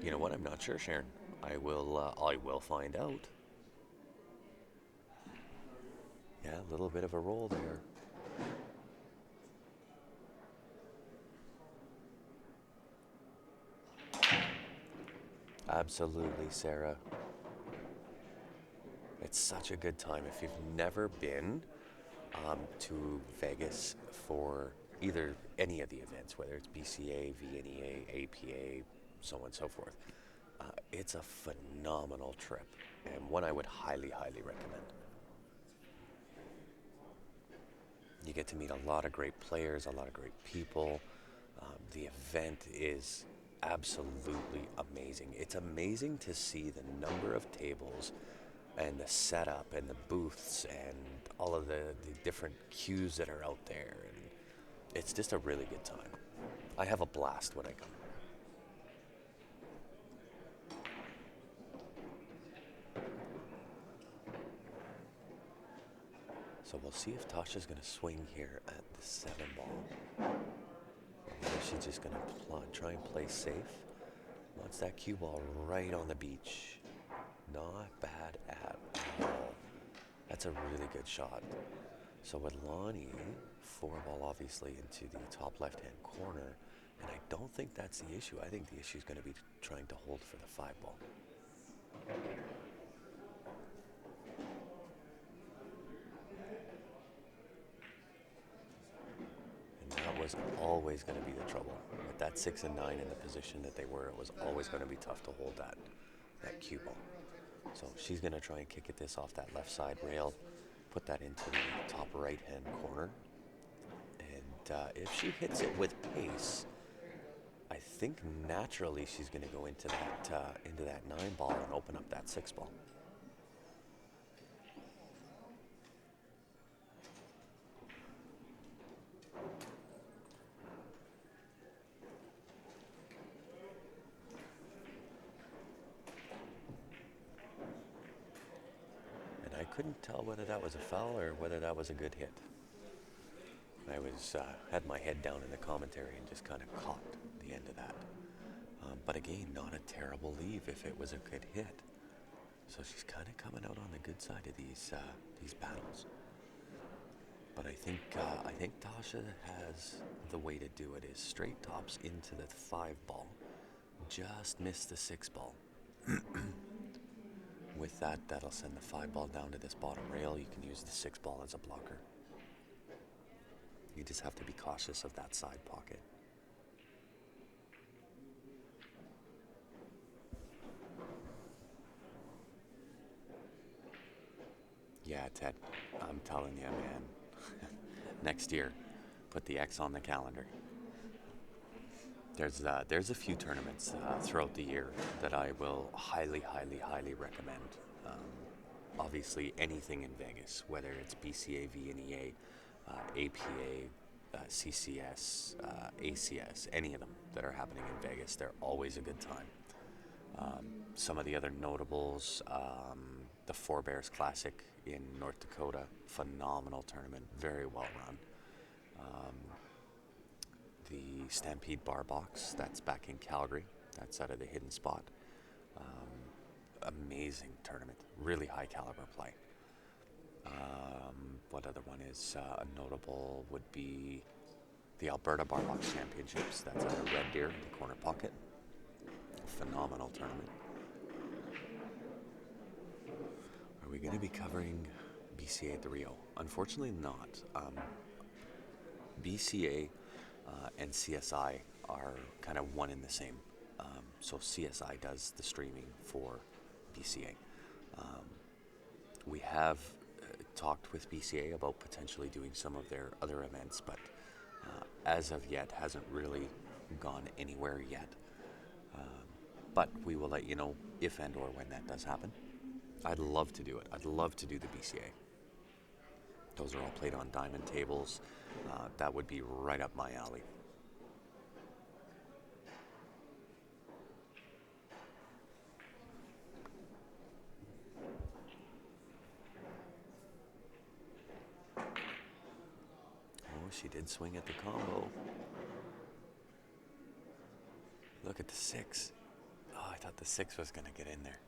You know what? I'm not sure, Sharon. I will find out. Yeah, a little bit of a roll there. Absolutely, Sarah. It's such a good time. If you've never been to Vegas for either any of the events, whether it's BCA, VNEA, APA, so on and so forth, it's a phenomenal trip and one I would highly, highly recommend. You get to meet a lot of great players, a lot of great people. The event is absolutely amazing. It's amazing to see the number of tables and the setup and the booths and all of the different cues that are out there. And it's just a really good time. I have a blast when I come. So we'll see if Tasha's going to swing here at the 7 ball. Or is she just going to try and play safe? Wants that cue ball right on the beach. Not bad at all. That's a really good shot. So with Lonnie, 4 ball obviously into the top left-hand corner, and I don't think that's the issue. I think the issue is going to be trying to hold for the 5 ball. And that was always going to be the trouble. With that 6 and 9 in the position that they were, it was always going to be tough to hold that cue ball. So she's going to try and kick this off that left side rail, put that into the top right-hand corner. And if she hits it with pace, I think naturally she's going to go into that 9 ball and open up that 6 ball. And I couldn't tell whether that was a foul or whether that was a good hit. I had my head down in the commentary and just kind of caught the end of that. But again, not a terrible leave if it was a good hit. So she's kind of coming out on the good side of these battles. But I think Tasha has the way to do it is straight tops into the 5 ball, just missed the 6 ball. With that, that'll send the 5 ball down to this bottom rail. You can use the 6 ball as a blocker. You just have to be cautious of that side pocket. Yeah, Ted, I'm telling you, man. Next year, put the X on the calendar. There's a few tournaments throughout the year that I will highly recommend. Obviously, anything in Vegas, whether it's BCA, VNEA, APA, CCS, ACS, any of them that are happening in Vegas, they're always a good time. Some of the other notables, the Four Bears Classic in North Dakota, phenomenal tournament, very well run. The Stampede Bar Box, that's back in Calgary, that's out of the Hidden Spot. Amazing tournament, really high caliber play. What other one is notable would be the Alberta Bar Box Championships, that's out of Red Deer, the Corner Pocket. Phenomenal tournament. Are we going to be covering BCA at the Rio? Unfortunately not. BCA and CSI are kind of one and the same. So CSI does the streaming for BCA. We have talked with BCA about potentially doing some of their other events, but as of yet hasn't really gone anywhere yet. But we will let you know if and or when that does happen. I'd love to do it. I'd love to do the BCA. Those are all played on diamond tables. That would be right up my alley. Oh, she did swing at the combo. Look at the 6. Oh, I thought the 6 was going to get in there.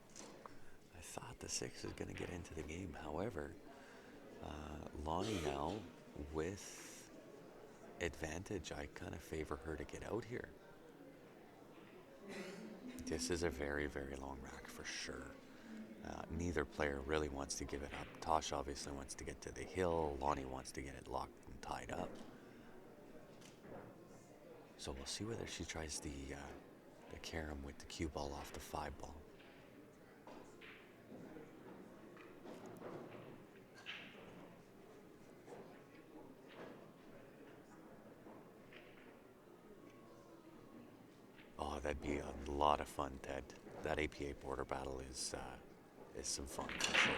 I thought the 6 was going to get into the game. However, Lonnie now with advantage. I kind of favor her to get out here. This is a very long rack for sure. Neither player really wants to give it up. Tosh obviously wants to get to the hill. Lonnie wants to get it locked and tied up. So we'll see whether she tries the carom with the cue ball off the 5 ball. Oh, that'd be a lot of fun, Ted. That APA border battle is some fun for sure.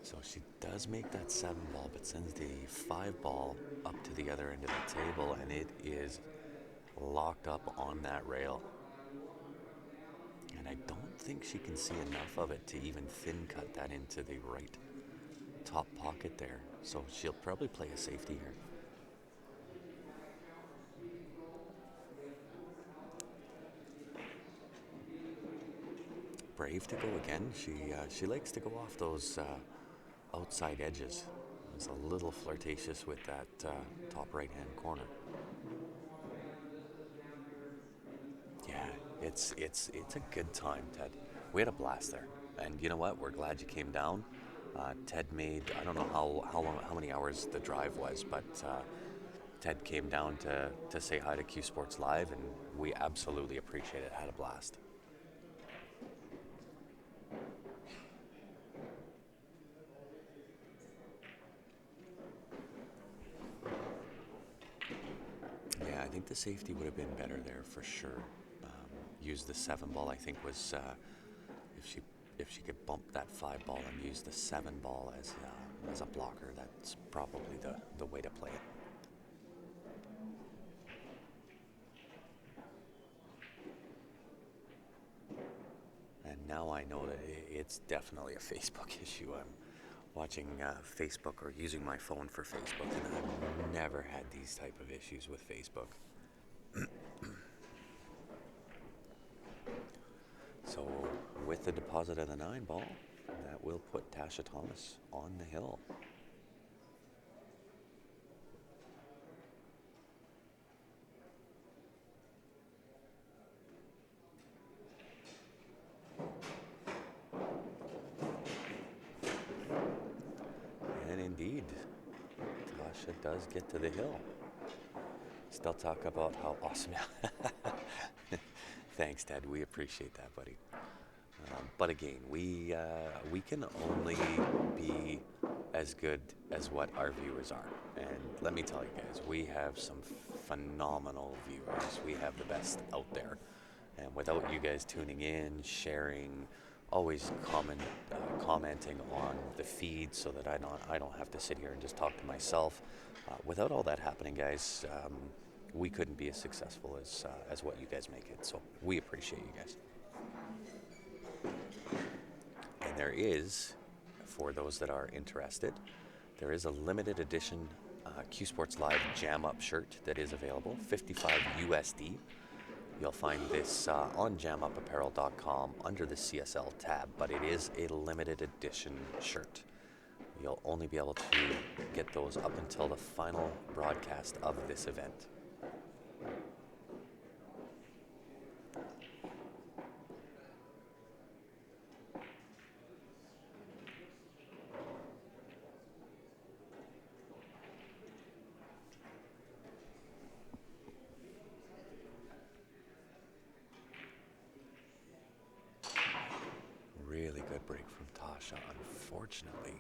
So she does make that 7 ball, but sends the 5 ball up to the other end of the table, and it is locked up on that rail. And I don't think she can see enough of it to even thin cut that into the right top pocket there. So she'll probably play a safety here. Brave to go again. She likes to go off those outside edges. It's a little flirtatious with that top right-hand corner. Yeah, it's a good time, Ted. We had a blast there, and you know what? We're glad you came down. Ted made, I don't know how many hours the drive was, but Ted came down to say hi to Q Sports Live, and we absolutely appreciate it. Had a blast. Yeah, I think the safety would have been better there for sure. Use the 7 ball, I think, was if she could bump that 5 ball and use the 7 ball as a blocker, that's probably the way to play it. And now I know that it's definitely a Facebook issue. I'm watching Facebook or using my phone for Facebook, and I've never had these type of issues with Facebook. So with the deposit of the 9 ball, that will put Tasha Thomas on the hill. And indeed, Tasha does get to the hill. Still talk about how awesome. Thanks, Ted. We appreciate that, buddy. But again, we can only be as good as what our viewers are. And let me tell you guys, we have some phenomenal viewers. We have the best out there. And without you guys tuning in, sharing, always commenting on the feed, so that I don't have to sit here and just talk to myself. Without all that happening, guys, we couldn't be as successful as what you guys make it. So we appreciate you guys. And there is, for those that are interested, there is a limited edition Q Sports Live Jam Up shirt that is available, 55 USD. You'll find this on jamupapparel.com under the CSL tab, but it is a limited edition shirt. You'll only be able to get those up until the final broadcast of this event. Really good break from Tasha. Unfortunately,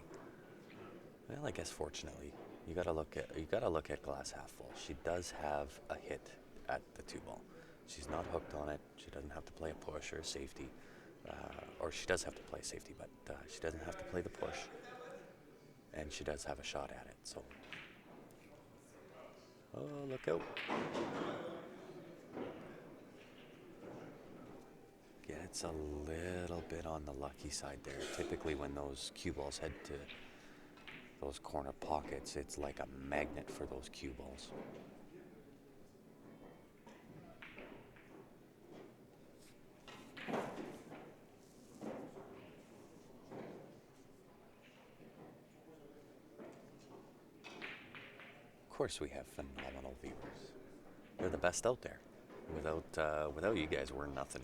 well, I guess fortunately, you gotta look at glass half full. She does have a hit at the two ball. She's not hooked on it. She doesn't have to play a push or a safety, or she does have to play safety, but she doesn't have to play the push, and she does have a shot at it. So, oh, look out! Gets a little bit on the lucky side there. Typically, when those cue balls head to those corner pockets, it's like a magnet for those cue balls. Of course, we have phenomenal viewers. They're the best out there. Without you guys, we're nothing.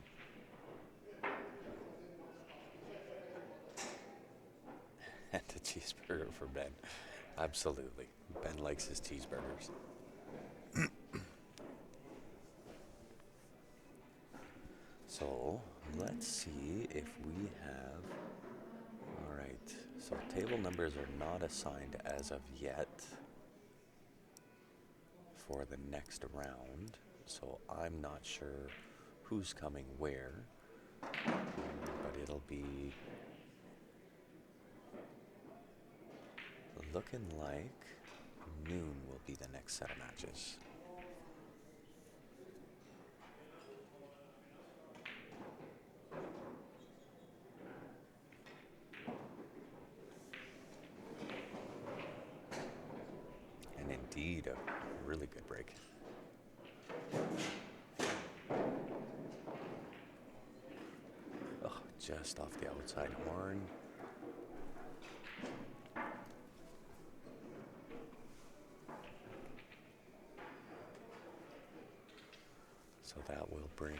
And a cheeseburger for Ben. Absolutely. Ben likes his cheeseburgers. So, let's see if we have... Alright, so table numbers are not assigned as of yet for the next round. So I'm not sure who's coming where, but it'll be looking like noon will be the next set of matches. And indeed, a really good break. Oh, just off the outside horn. So that will bring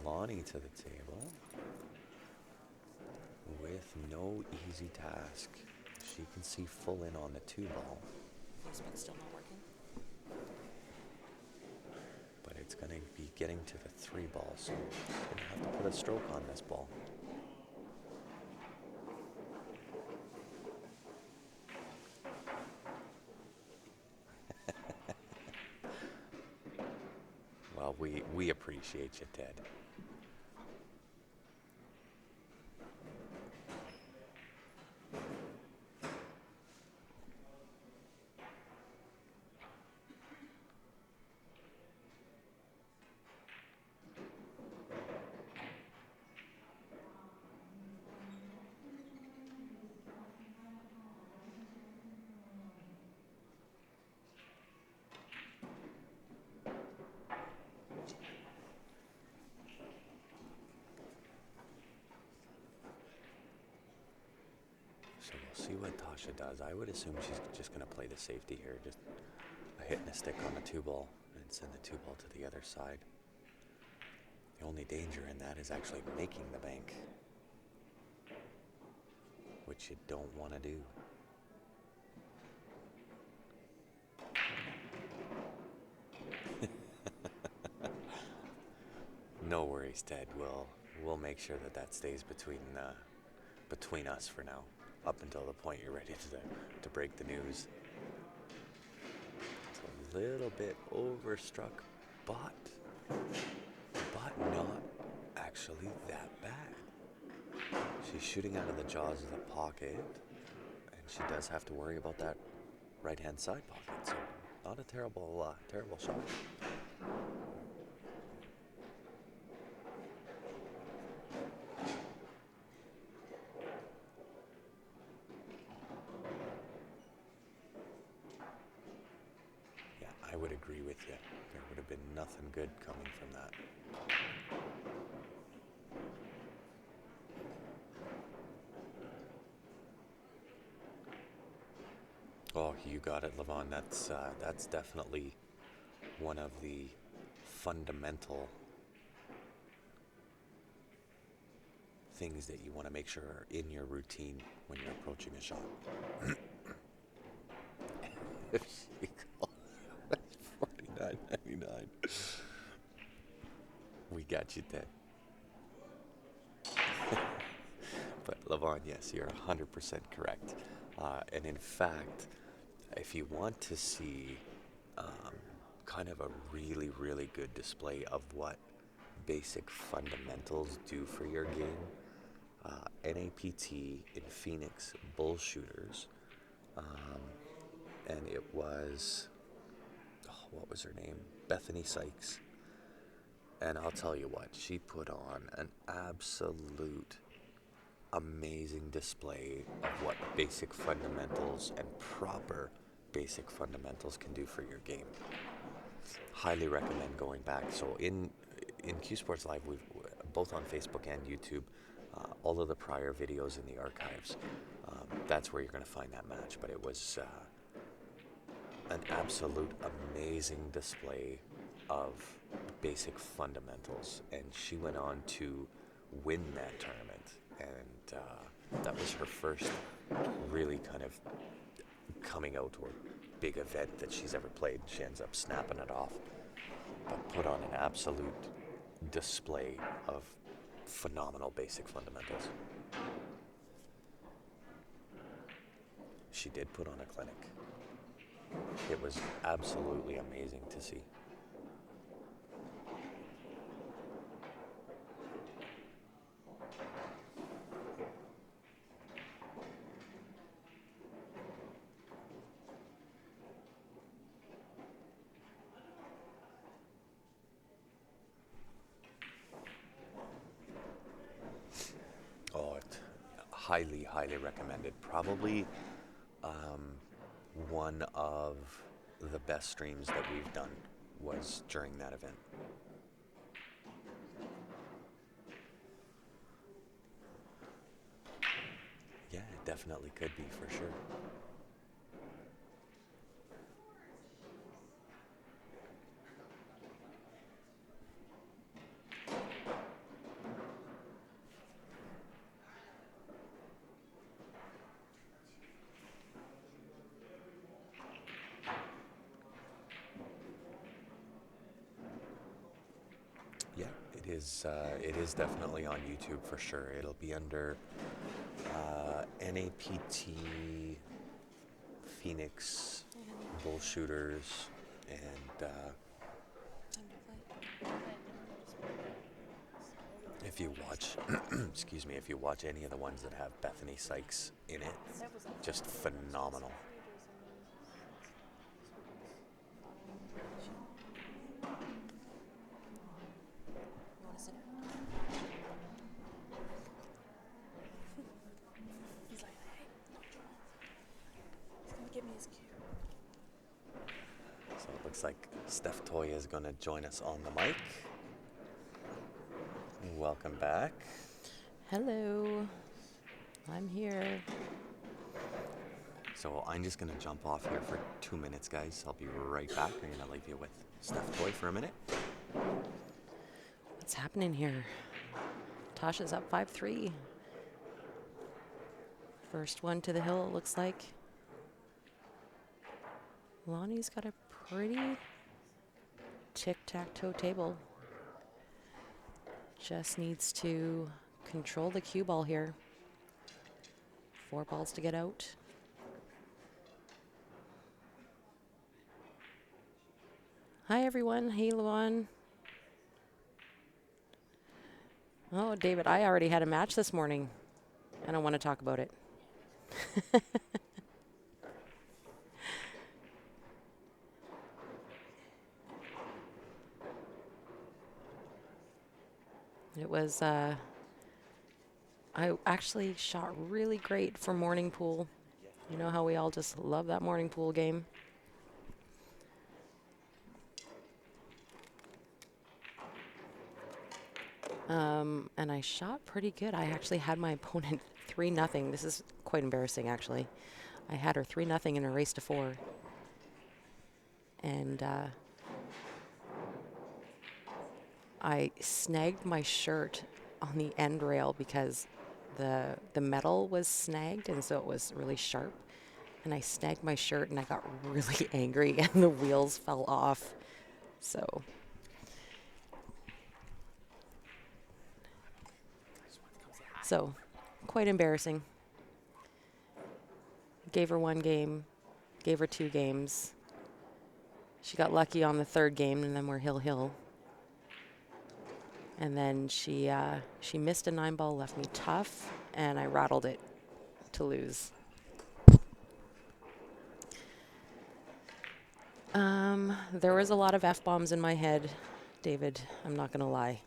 Lonnie to the table with no easy task. She can see full in on the two ball. Facebook's still not working. But it's going to be getting to the three ball, so she's going to have to put a stroke on this ball. Well, we appreciate you, Ted. So we'll see what Tasha does. I would assume she's just going to play the safety here. Just a hit and a stick on the two ball and send the two ball to the other side. The only danger in that is actually making the bank, which you don't want to do. No worries, Ted. we'll make sure that that stays between us for now, up until the point you're ready to break the news. It's a little bit overstruck, but not actually that bad. She's shooting out of the jaws of the pocket, and she does have to worry about that right-hand side pocket, so not a terrible shot. Yeah, I would agree with you. There would have been nothing good coming from that. Oh, you got it, Levon. That's definitely one of the fundamental things that you want to make sure are in your routine when you're approaching a shot. If she calls, that's $49.99. We got you, Ted. But Levon, yes, you're 100% correct. And in fact, if you want to see kind of a really, really good display of what basic fundamentals do for your game, NAPT in Phoenix Bull Shooters, and it was, what was her name? Bethany Sykes. And I'll tell you what, she put on an absolute amazing display of what basic fundamentals and proper basic fundamentals can do for your game. Highly recommend going back. So in Q Sports Live, we've both on Facebook and YouTube, all of the prior videos in the archives. That's where you're going to find that match. But it was an absolute amazing display of basic fundamentals, and she went on to win that tournament, and that was her first really kind of coming out or big event that she's ever played. She ends up snapping it off, but put on an absolute display of phenomenal basic fundamentals. She did put on a clinic. It was absolutely amazing to see. Oh, highly, highly recommended. Probably one of the best streams that we've done was during that event. Yeah, it definitely could be, for sure. Yeah, it is definitely on YouTube for sure. It'll be under NAPT Phoenix Bull Shooters, and Time to play. if you watch, excuse me, if you watch any of the ones that have Bethany Sykes in it, just phenomenal. You want to sit down? He's like, hey, he's gonna give me his cue. So it looks like Steph Toya is going to join us on the mic. Welcome back. Hello, I'm here. So I'm just going to jump off here for 2 minutes, guys. I'll be right back. I'm going to leave you with Steph Toy for a minute. What's happening here? Tasha's up 5-3. First one to the hill, it looks like. Lonnie's got a pretty tic-tac-toe table. just needs to control the cue ball here. 4 balls to get out. Hi, everyone. Hey, Luan. Oh, David, I already had a match this morning. I don't want to talk about it. It was, I actually shot really great for morning pool. You know how we all just love that morning pool game? And I shot pretty good. I actually had my opponent 3-0. This is quite embarrassing, actually. I had her 3-0 in a race to 4. And I snagged my shirt on the end rail because the metal was snagged, and so it was really sharp. And I snagged my shirt, and I got really angry, and the wheels fell off. So quite embarrassing. Gave her 1 game, gave her 2 games. She got lucky on the 3rd game, and then we're hill. And then she missed a 9-ball, left me tough, and I rattled it to lose. There was a lot of F-bombs in my head, David. I'm not going to lie.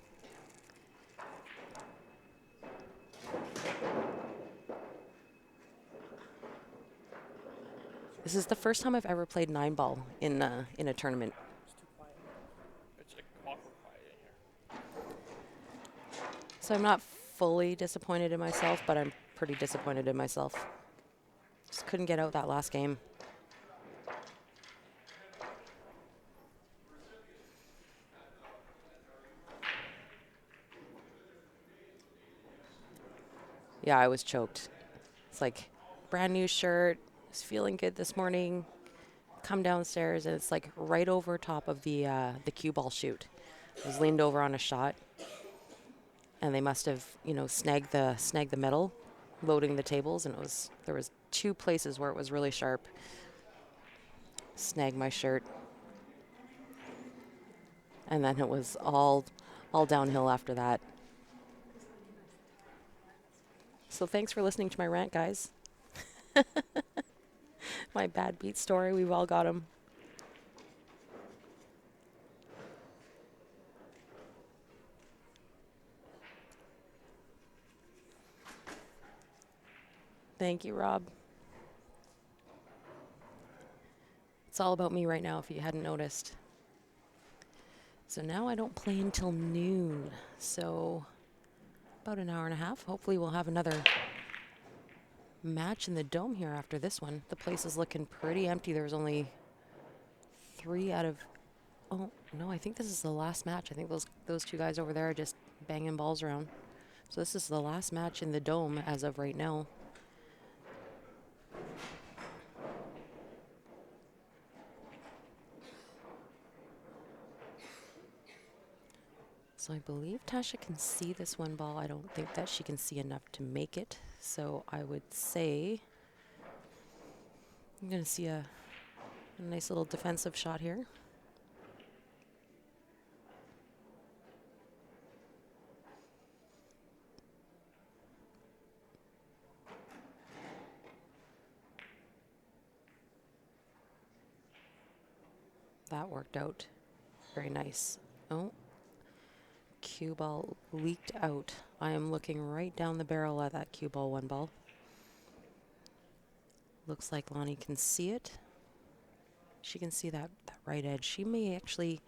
This is the first time I've ever played 9-ball in a tournament. It's like awkward quiet in here. So I'm not fully disappointed in myself, but I'm pretty disappointed in myself. Just couldn't get out that last game. Yeah, I was choked. It's like brand new shirt. Was feeling good this morning. Come downstairs and it's like right over top of the cue ball chute. I was leaned over on a shot, and they must have snagged the metal, loading the tables, and there was 2 places where it was really sharp. Snagged my shirt, and then it was all downhill after that. So thanks for listening to my rant, guys. My bad beat story, we've all got them. Thank you, Rob. It's all about me right now, if you hadn't noticed. So now I don't play until noon, so about an hour and a half. Hopefully we'll have another match in the dome here after this one. The place is looking pretty empty. There was only 3 out of... Oh, no, I think this is the last match. I think those 2 guys over there are just banging balls around. So this is the last match in the dome as of right now. So I believe Tasha can see this 1 ball. I don't think that she can see enough to make it. So I would say I'm going to see a nice little defensive shot here. That worked out. Very nice. Oh. Cue ball leaked out. I am looking right down the barrel at that cue ball 1 ball. Looks like Lonnie can see it. She can see that right edge. She may actually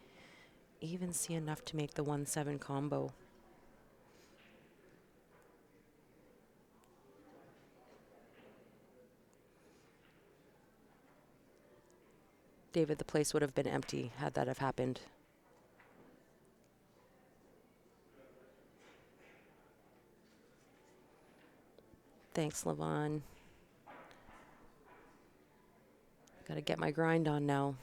even see enough to make the 1-7 combo. David, the place would have been empty had that have happened. Thanks, Levon. Gotta get my grind on now.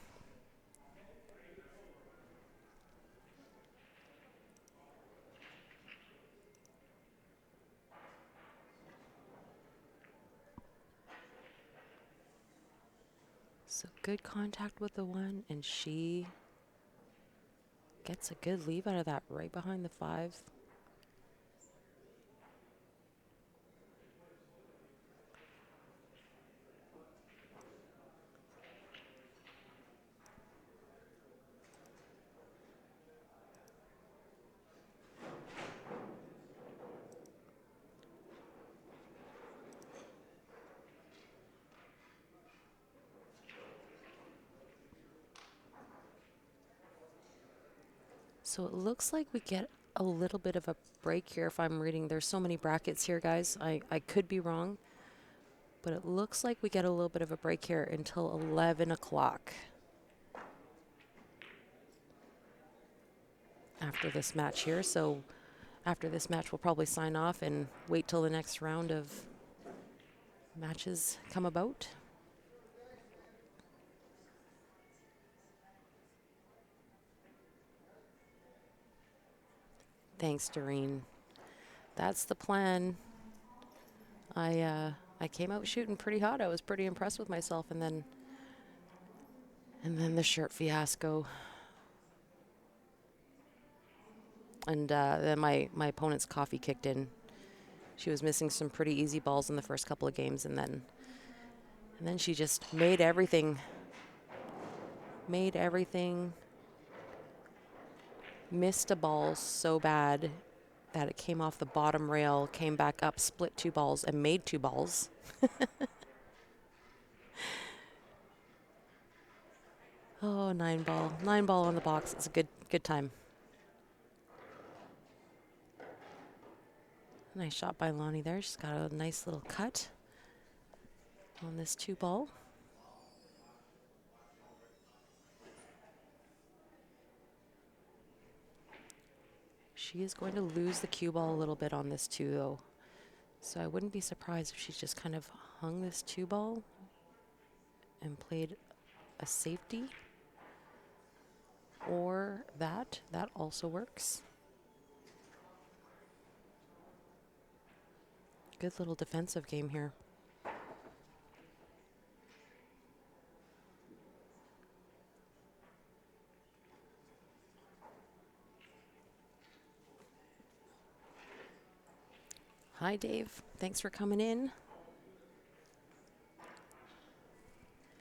So good contact with the one, and she gets a good leave out of that right behind the 5. So it looks like we get a little bit of a break here if I'm reading. There's so many brackets here, guys. I could be wrong. But it looks like we get a little bit of a break here until 11 o'clock. After this match here. So after this match, we'll probably sign off and wait till the next round of matches come about. Thanks, Doreen. That's the plan. I came out shooting pretty hot. I was pretty impressed with myself, and then the shirt fiasco. And then my opponent's coffee kicked in. She was missing some pretty easy balls in the first couple of games, and then she just made everything. Missed a ball so bad that it came off the bottom rail, came back up, split 2 balls, and made 2 balls. Oh, 9 ball. 9 ball on the box. It's a good time. Nice shot by Lonnie there. She's got a nice little cut on this 2 ball. She is going to lose the cue ball a little bit on this 2, though. So I wouldn't be surprised if she just kind of hung this 2 ball and played a safety. Or that also works. Good little defensive game here. Hi, Dave. Thanks for coming in.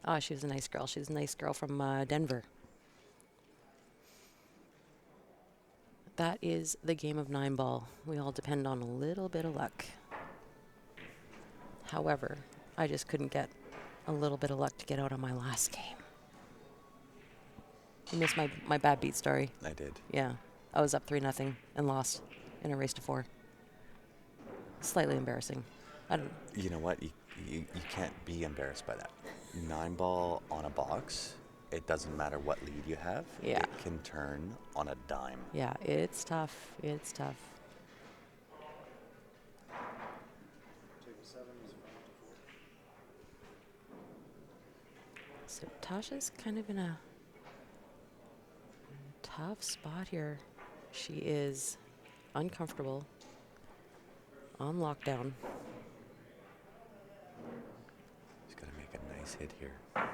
Oh, she was a nice girl. She was a nice girl from Denver. That is the game of 9 ball. We all depend on a little bit of luck. However, I just couldn't get a little bit of luck to get out on my last game. You missed my bad beat story. I did. Yeah. I was up 3-0 and lost in a race to 4. Slightly embarrassing. I don't. You know what? You can't be embarrassed by that. 9 ball on a box. It doesn't matter what lead you have. Yeah. It can turn on a dime. Yeah, it's tough. It's tough. So Tasha's kind of in a tough spot here. She is uncomfortable, on lockdown. She's got to make a nice hit here. Does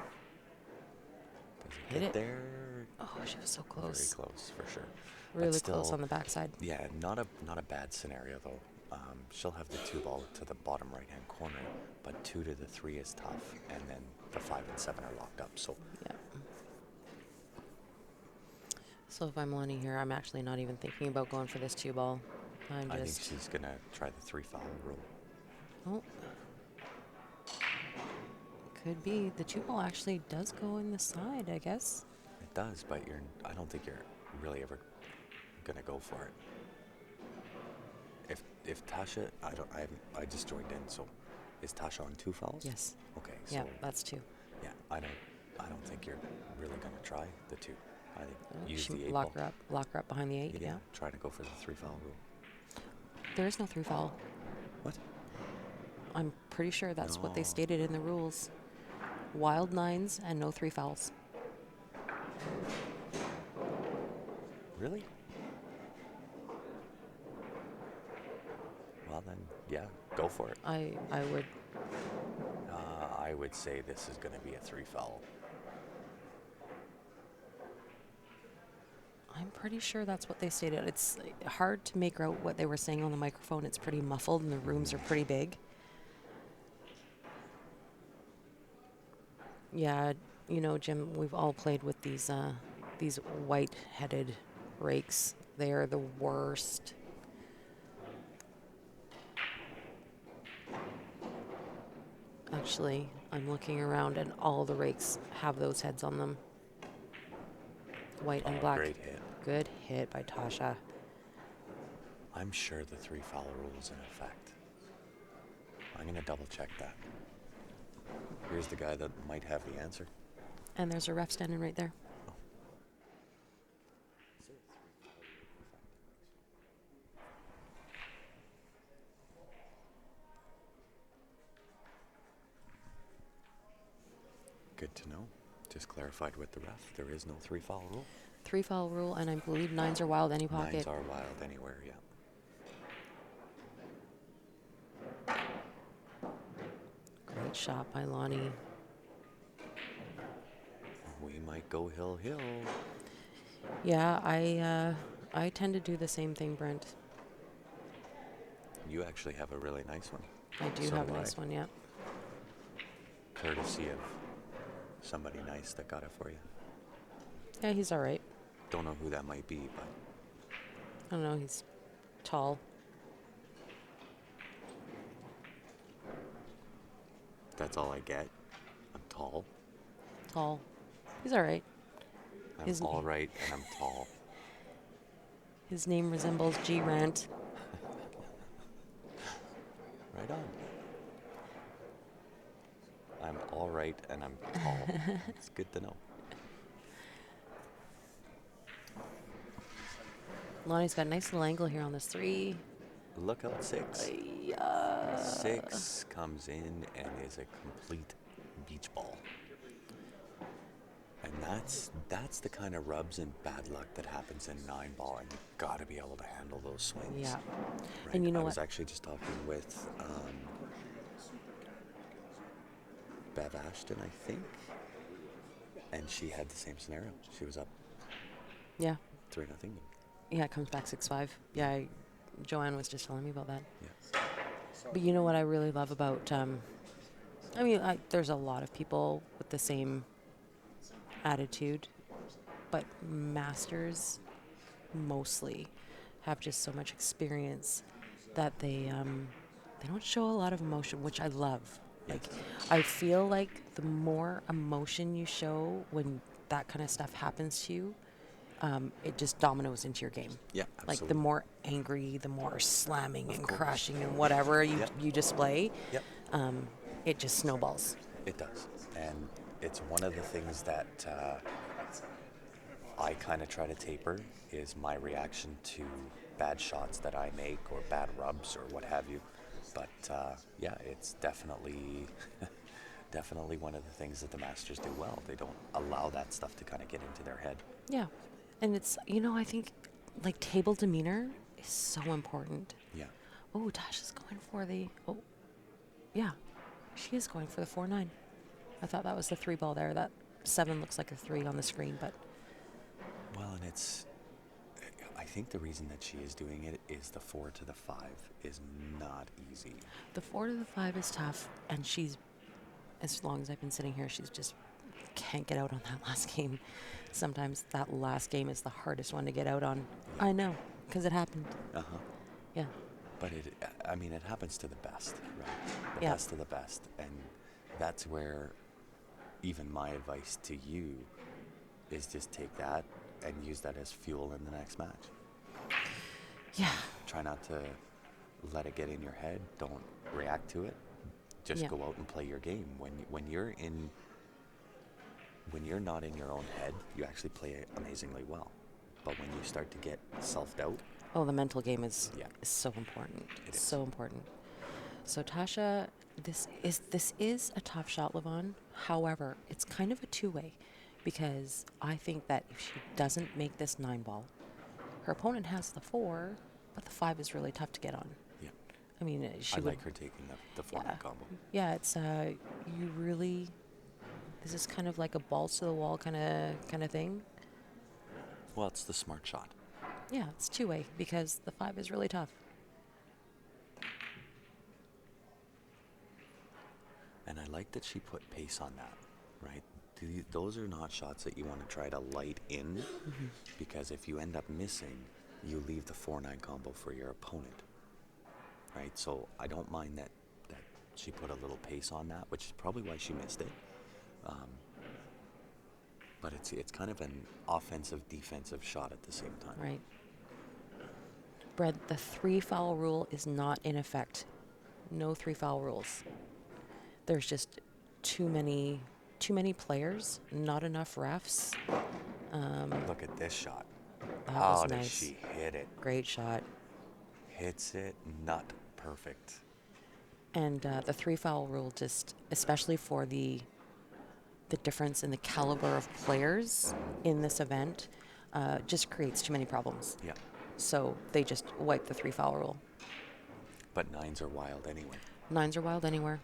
it Hit get it. there? Oh, she was so close. Very close, for sure. But Really still, close on the backside. Yeah, not a bad scenario, though. She'll have the 2 ball to the bottom right-hand corner, but 2 to the 3 is tough, and then the 5 and 7 are locked up. So Yeah. So if I'm Lonnie here, I'm actually not even thinking about going for this 2 ball. I'm I think just. she's going to try the 3 foul rule. Oh. Could be. The 2 ball actually does go in the side, I guess. It does, but I don't think you're really ever going to go for it. If Tasha, I just joined in, so is Tasha on 2 fouls? Yes. Okay, so Yeah, that's 2. yeah, I don't think you're really going to try the 2. I think use She the 8 lock ball. her up behind the 8. Yeah. Try to go for the 3 foul rule. There is no 3 foul. What? I'm pretty sure that's what they No. stated in the rules. Wild 9s and no 3 fouls. Really? Well then, yeah, go for it. I would. I would say this is going to be a 3 foul. pretty sure that's what they stated. It's hard to make out what they were saying on the microphone. It's pretty muffled, and the rooms are pretty big. Yeah, you know, Jim, we've all played with these white-headed rakes. They are the worst. Actually, I'm looking around, and all the rakes have those heads on them. White and black. Great hit. Good hit by Tasha. I'm sure the 3 foul rule is in effect. I'm going to double check that. Here's the guy that might have the answer. And there's a ref standing right there. Good to know. Just clarified with the ref. There is no 3 foul rule. 3 foul rule, and I believe 9s are wild any pocket. 9s are wild anywhere, yeah. Great shot by Lonnie. We might go hill. Yeah, I tend to do the same thing, Brent. You actually have a really nice one. I do So have a do I. nice one, yeah. Courtesy of somebody nice that got it for you. Yeah, he's all right. Don't know who that might be, but I don't know, he's tall. that's all I get. I'm tall. Tall. He's all right. I'm His- all right, and I'm tall. His name resembles G Rant. Right on. I'm all right, and I'm tall. It's good to know. Lonnie's got a nice little angle here on this 3. Look out, 6. 6 comes in and is a complete beach ball. And that's the kind of rubs and bad luck that happens in 9 ball, and you got to be able to handle those swings. Yeah. Right? And you know I was what? actually just talking with Bev Ashton, I think, and she had the same scenario. She was up Yeah. 3-0. Yeah, it comes back 6-5. Yeah, Joanne was just telling me about that. Yeah. But you know what I really love about, I mean, there's a lot of people with the same attitude, but masters mostly have just so much experience that they don't show a lot of emotion, which I love. Like, I feel like the more emotion you show when that kind of stuff happens to you, it just dominoes into your game. Yeah, Like, absolutely. the more angry, the more slamming and course. crashing and whatever Yep. you display, Yep. it just snowballs. It does. And it's one of the things that I kind of try to taper is my reaction to bad shots that I make or bad rubs or what have you. But yeah, it's definitely definitely one of the things that the masters do well. They don't allow that stuff to kind of get into their head. Yeah. And it's, I think, like, table demeanor is so important. Yeah. Oh, Tasha's going for the, yeah, she is going for the 4-9. I thought that was the 3 ball there. That 7 looks like a 3 on the screen, but Well, and I think the reason that she is doing it is the 4 to the 5 is not easy. the 4 to the 5 is tough, and she's, as long as I've been sitting here, she's just can't get out on that last game. Sometimes that last game is the hardest one to get out on. I know, because it happened. Uh-huh. Yeah. But it happens to the best, right? The Yeah. best of the best. And that's where even my advice to you is just take that and use that as fuel in the next match. Yeah. Try not to let it get in your head. Don't react to it. Just Yeah. go out and play your game. When you're not in your own head, you actually play it amazingly well. But when you start to get self-doubt, Oh, the mental game is Yeah. so important. It is. So important. So Tasha, this is a tough shot, Levon. However, it's kind of a two-way, because I think that if she doesn't make this 9 ball, her opponent has the 4, but the 5 is really tough to get on. yeah, I mean, she I would, like her taking the format combo. yeah, it's you really. This is kind of like a balls to the wall kind of thing. Well, it's the smart shot. Yeah, it's two-way because the 5 is really tough. And I like that she put pace on that, right? Those are not shots that you want to try to light in, because if you end up missing, you leave the 4-9 combo for your opponent, right? So I don't mind that she put a little pace on that, which is probably why she missed it. But it's kind of an offensive defensive shot at the same time. Right. Brett, the 3 foul rule is not in effect. No 3 foul rules. There's just too many players, not enough refs. Look at this shot. That How was does nice. she hit it? Great shot. Hits it nut perfect. And the 3 foul rule, just especially for the difference in the caliber of players in this event, just creates too many problems. Yeah. So they just wipe the 3 foul rule. But 9s are wild anyway, 9s are wild anywhere.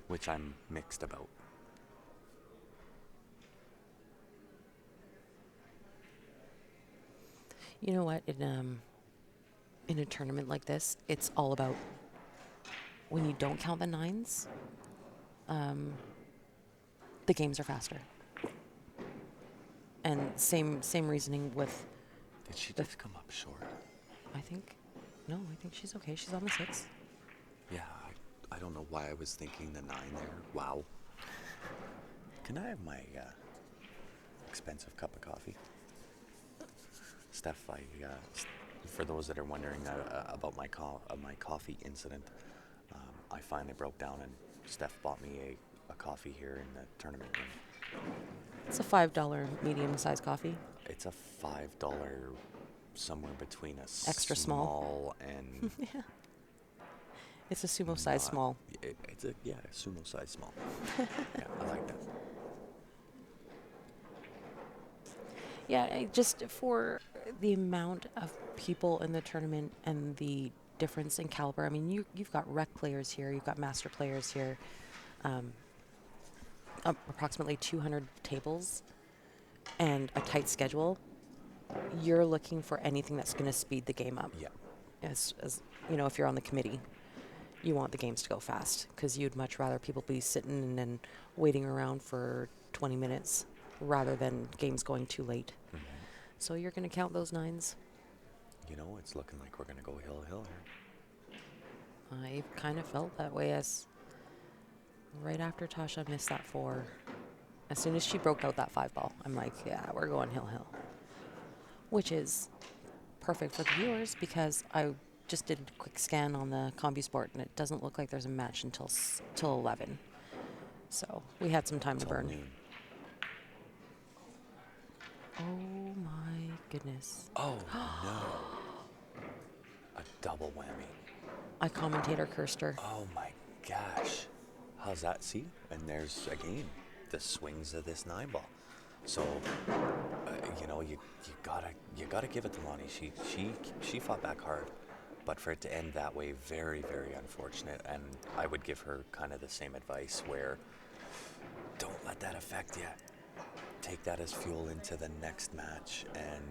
which I'm mixed about. You know what? In a tournament like this, it's all about when you don't count the 9s, the games are faster. And same reasoning with, Did she The- just come up short? I think she's okay. She's on the 6. Yeah, I don't know why I was thinking the 9 there. Wow. Can I have my expensive cup of coffee? Steph, for those that are wondering about my coffee incident, I finally broke down and Steph bought me a coffee here in the tournament room. It's a $5 medium-sized coffee. It's a $5 somewhere between a Extra small. and Yeah. It's a sumo size not- small. It's a sumo size small. Yeah, I like that. Yeah, just for the amount of people in the tournament and the difference in caliber. I mean, you've got rec players here, you've got master players here, approximately 200 tables, and a tight schedule. You're looking for anything that's going to speed the game up. Yeah. As you know, if you're on the committee, you want the games to go fast because you'd much rather people be sitting and waiting around for 20 minutes rather than games going too late. Mhm. So you're going to count those 9s. You know, it's looking like we're going to go hill here. I kind of felt that way as right after Tasha missed that 4. As soon as she broke out that 5 ball, I'm like, yeah, we're going hill. Which is perfect for the viewers because I just did a quick scan on the CompuSport and it doesn't look like there's a match until 11. So we had some time to Till burn. noon. Oh my goodness. Oh no. A double whammy. I commentator cursed her. Oh my gosh. How's that? See? And there's again the swings of this 9 ball. So you know, you gotta give it to Lonnie. She fought back hard, but for it to end that way, very, very unfortunate. And I would give her kind of the same advice where don't let that affect you. Take that as fuel into the next match and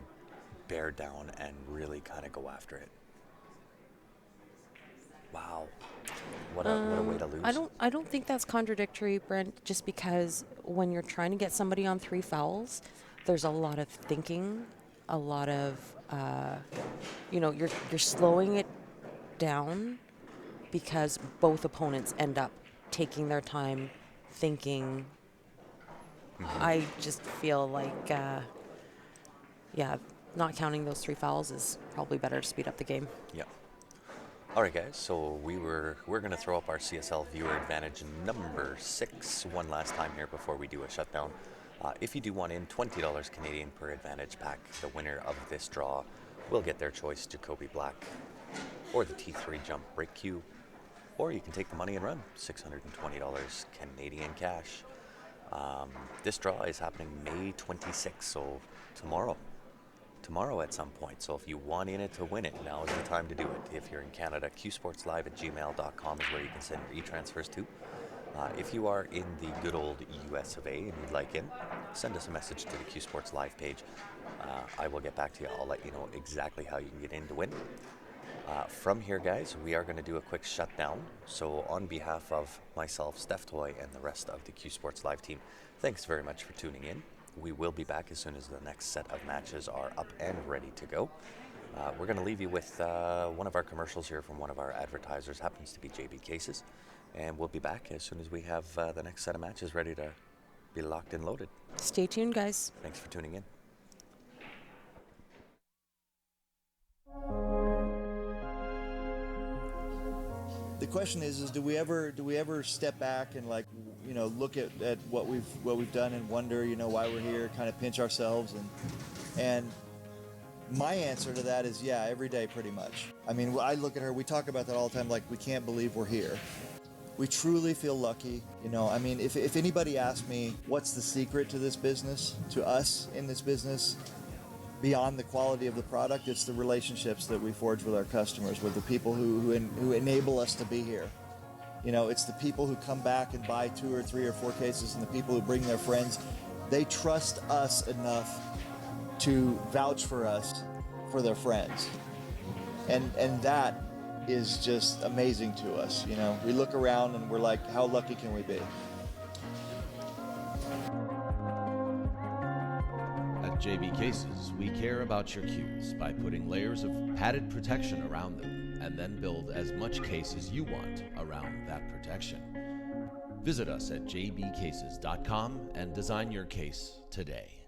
bear down and really kind of go after it. Wow. What a way to lose. I don't think that's contradictory, Brent, just because when you're trying to get somebody on 3 fouls, there's a lot of thinking, a lot of you're slowing it down because both opponents end up taking their time thinking. I just feel like not counting those 3 fouls is probably better to speed up the game. Yep. All right, guys. So we're going to throw up our CSL viewer advantage number 6 one last time here before we do a shutdown. If you do want in $20 Canadian per advantage pack, the winner of this draw will get their choice Jacoby Black or the T3 Jump Break Cue, or you can take the money and run $620 Canadian cash. This draw is happening May 26th, so tomorrow at some point. So if you want in it to win it, now is the time to do it. If you're in Canada, qsportslive@gmail.com is where you can send your e-transfers to. If you are in the good old US of A and you'd like in, send us a message to the Q Sports Live page. I will get back to you. I'll let you know exactly how you can get in to win. From here, guys, we are going to do a quick shutdown. So on behalf of myself, Steph Toy, and the rest of the Q Sports Live team, thanks very much for tuning in. We will be back as soon as the next set of matches are up and ready to go. We're going to leave you with one of our commercials here from one of our advertisers, happens to be JB Cases. And we'll be back as soon as we have the next set of matches ready to be locked and loaded. Stay tuned, guys. Thanks for tuning in. The question is do we ever step back and look at what we've done and wonder why we're here, kind of pinch ourselves and my answer to that is yeah, every day pretty much. I mean, I look at her, we talk about that all the time, like we can't believe we're here. We truly feel lucky. I mean, if anybody asked me what's the secret to this business, to us in this business, beyond the quality of the product, it's the relationships that we forge with our customers, with the people who enable us to be here. It's the people who come back and buy 2 or 3 or 4 cases, and the people who bring their friends. They trust us enough to vouch for us for their friends. And that is just amazing to us. We look around and we're like, how lucky can we be? At JB Cases, we care about your cues by putting layers of padded protection around them and then build as much case as you want around that protection. Visit us at jbcases.com and design your case today.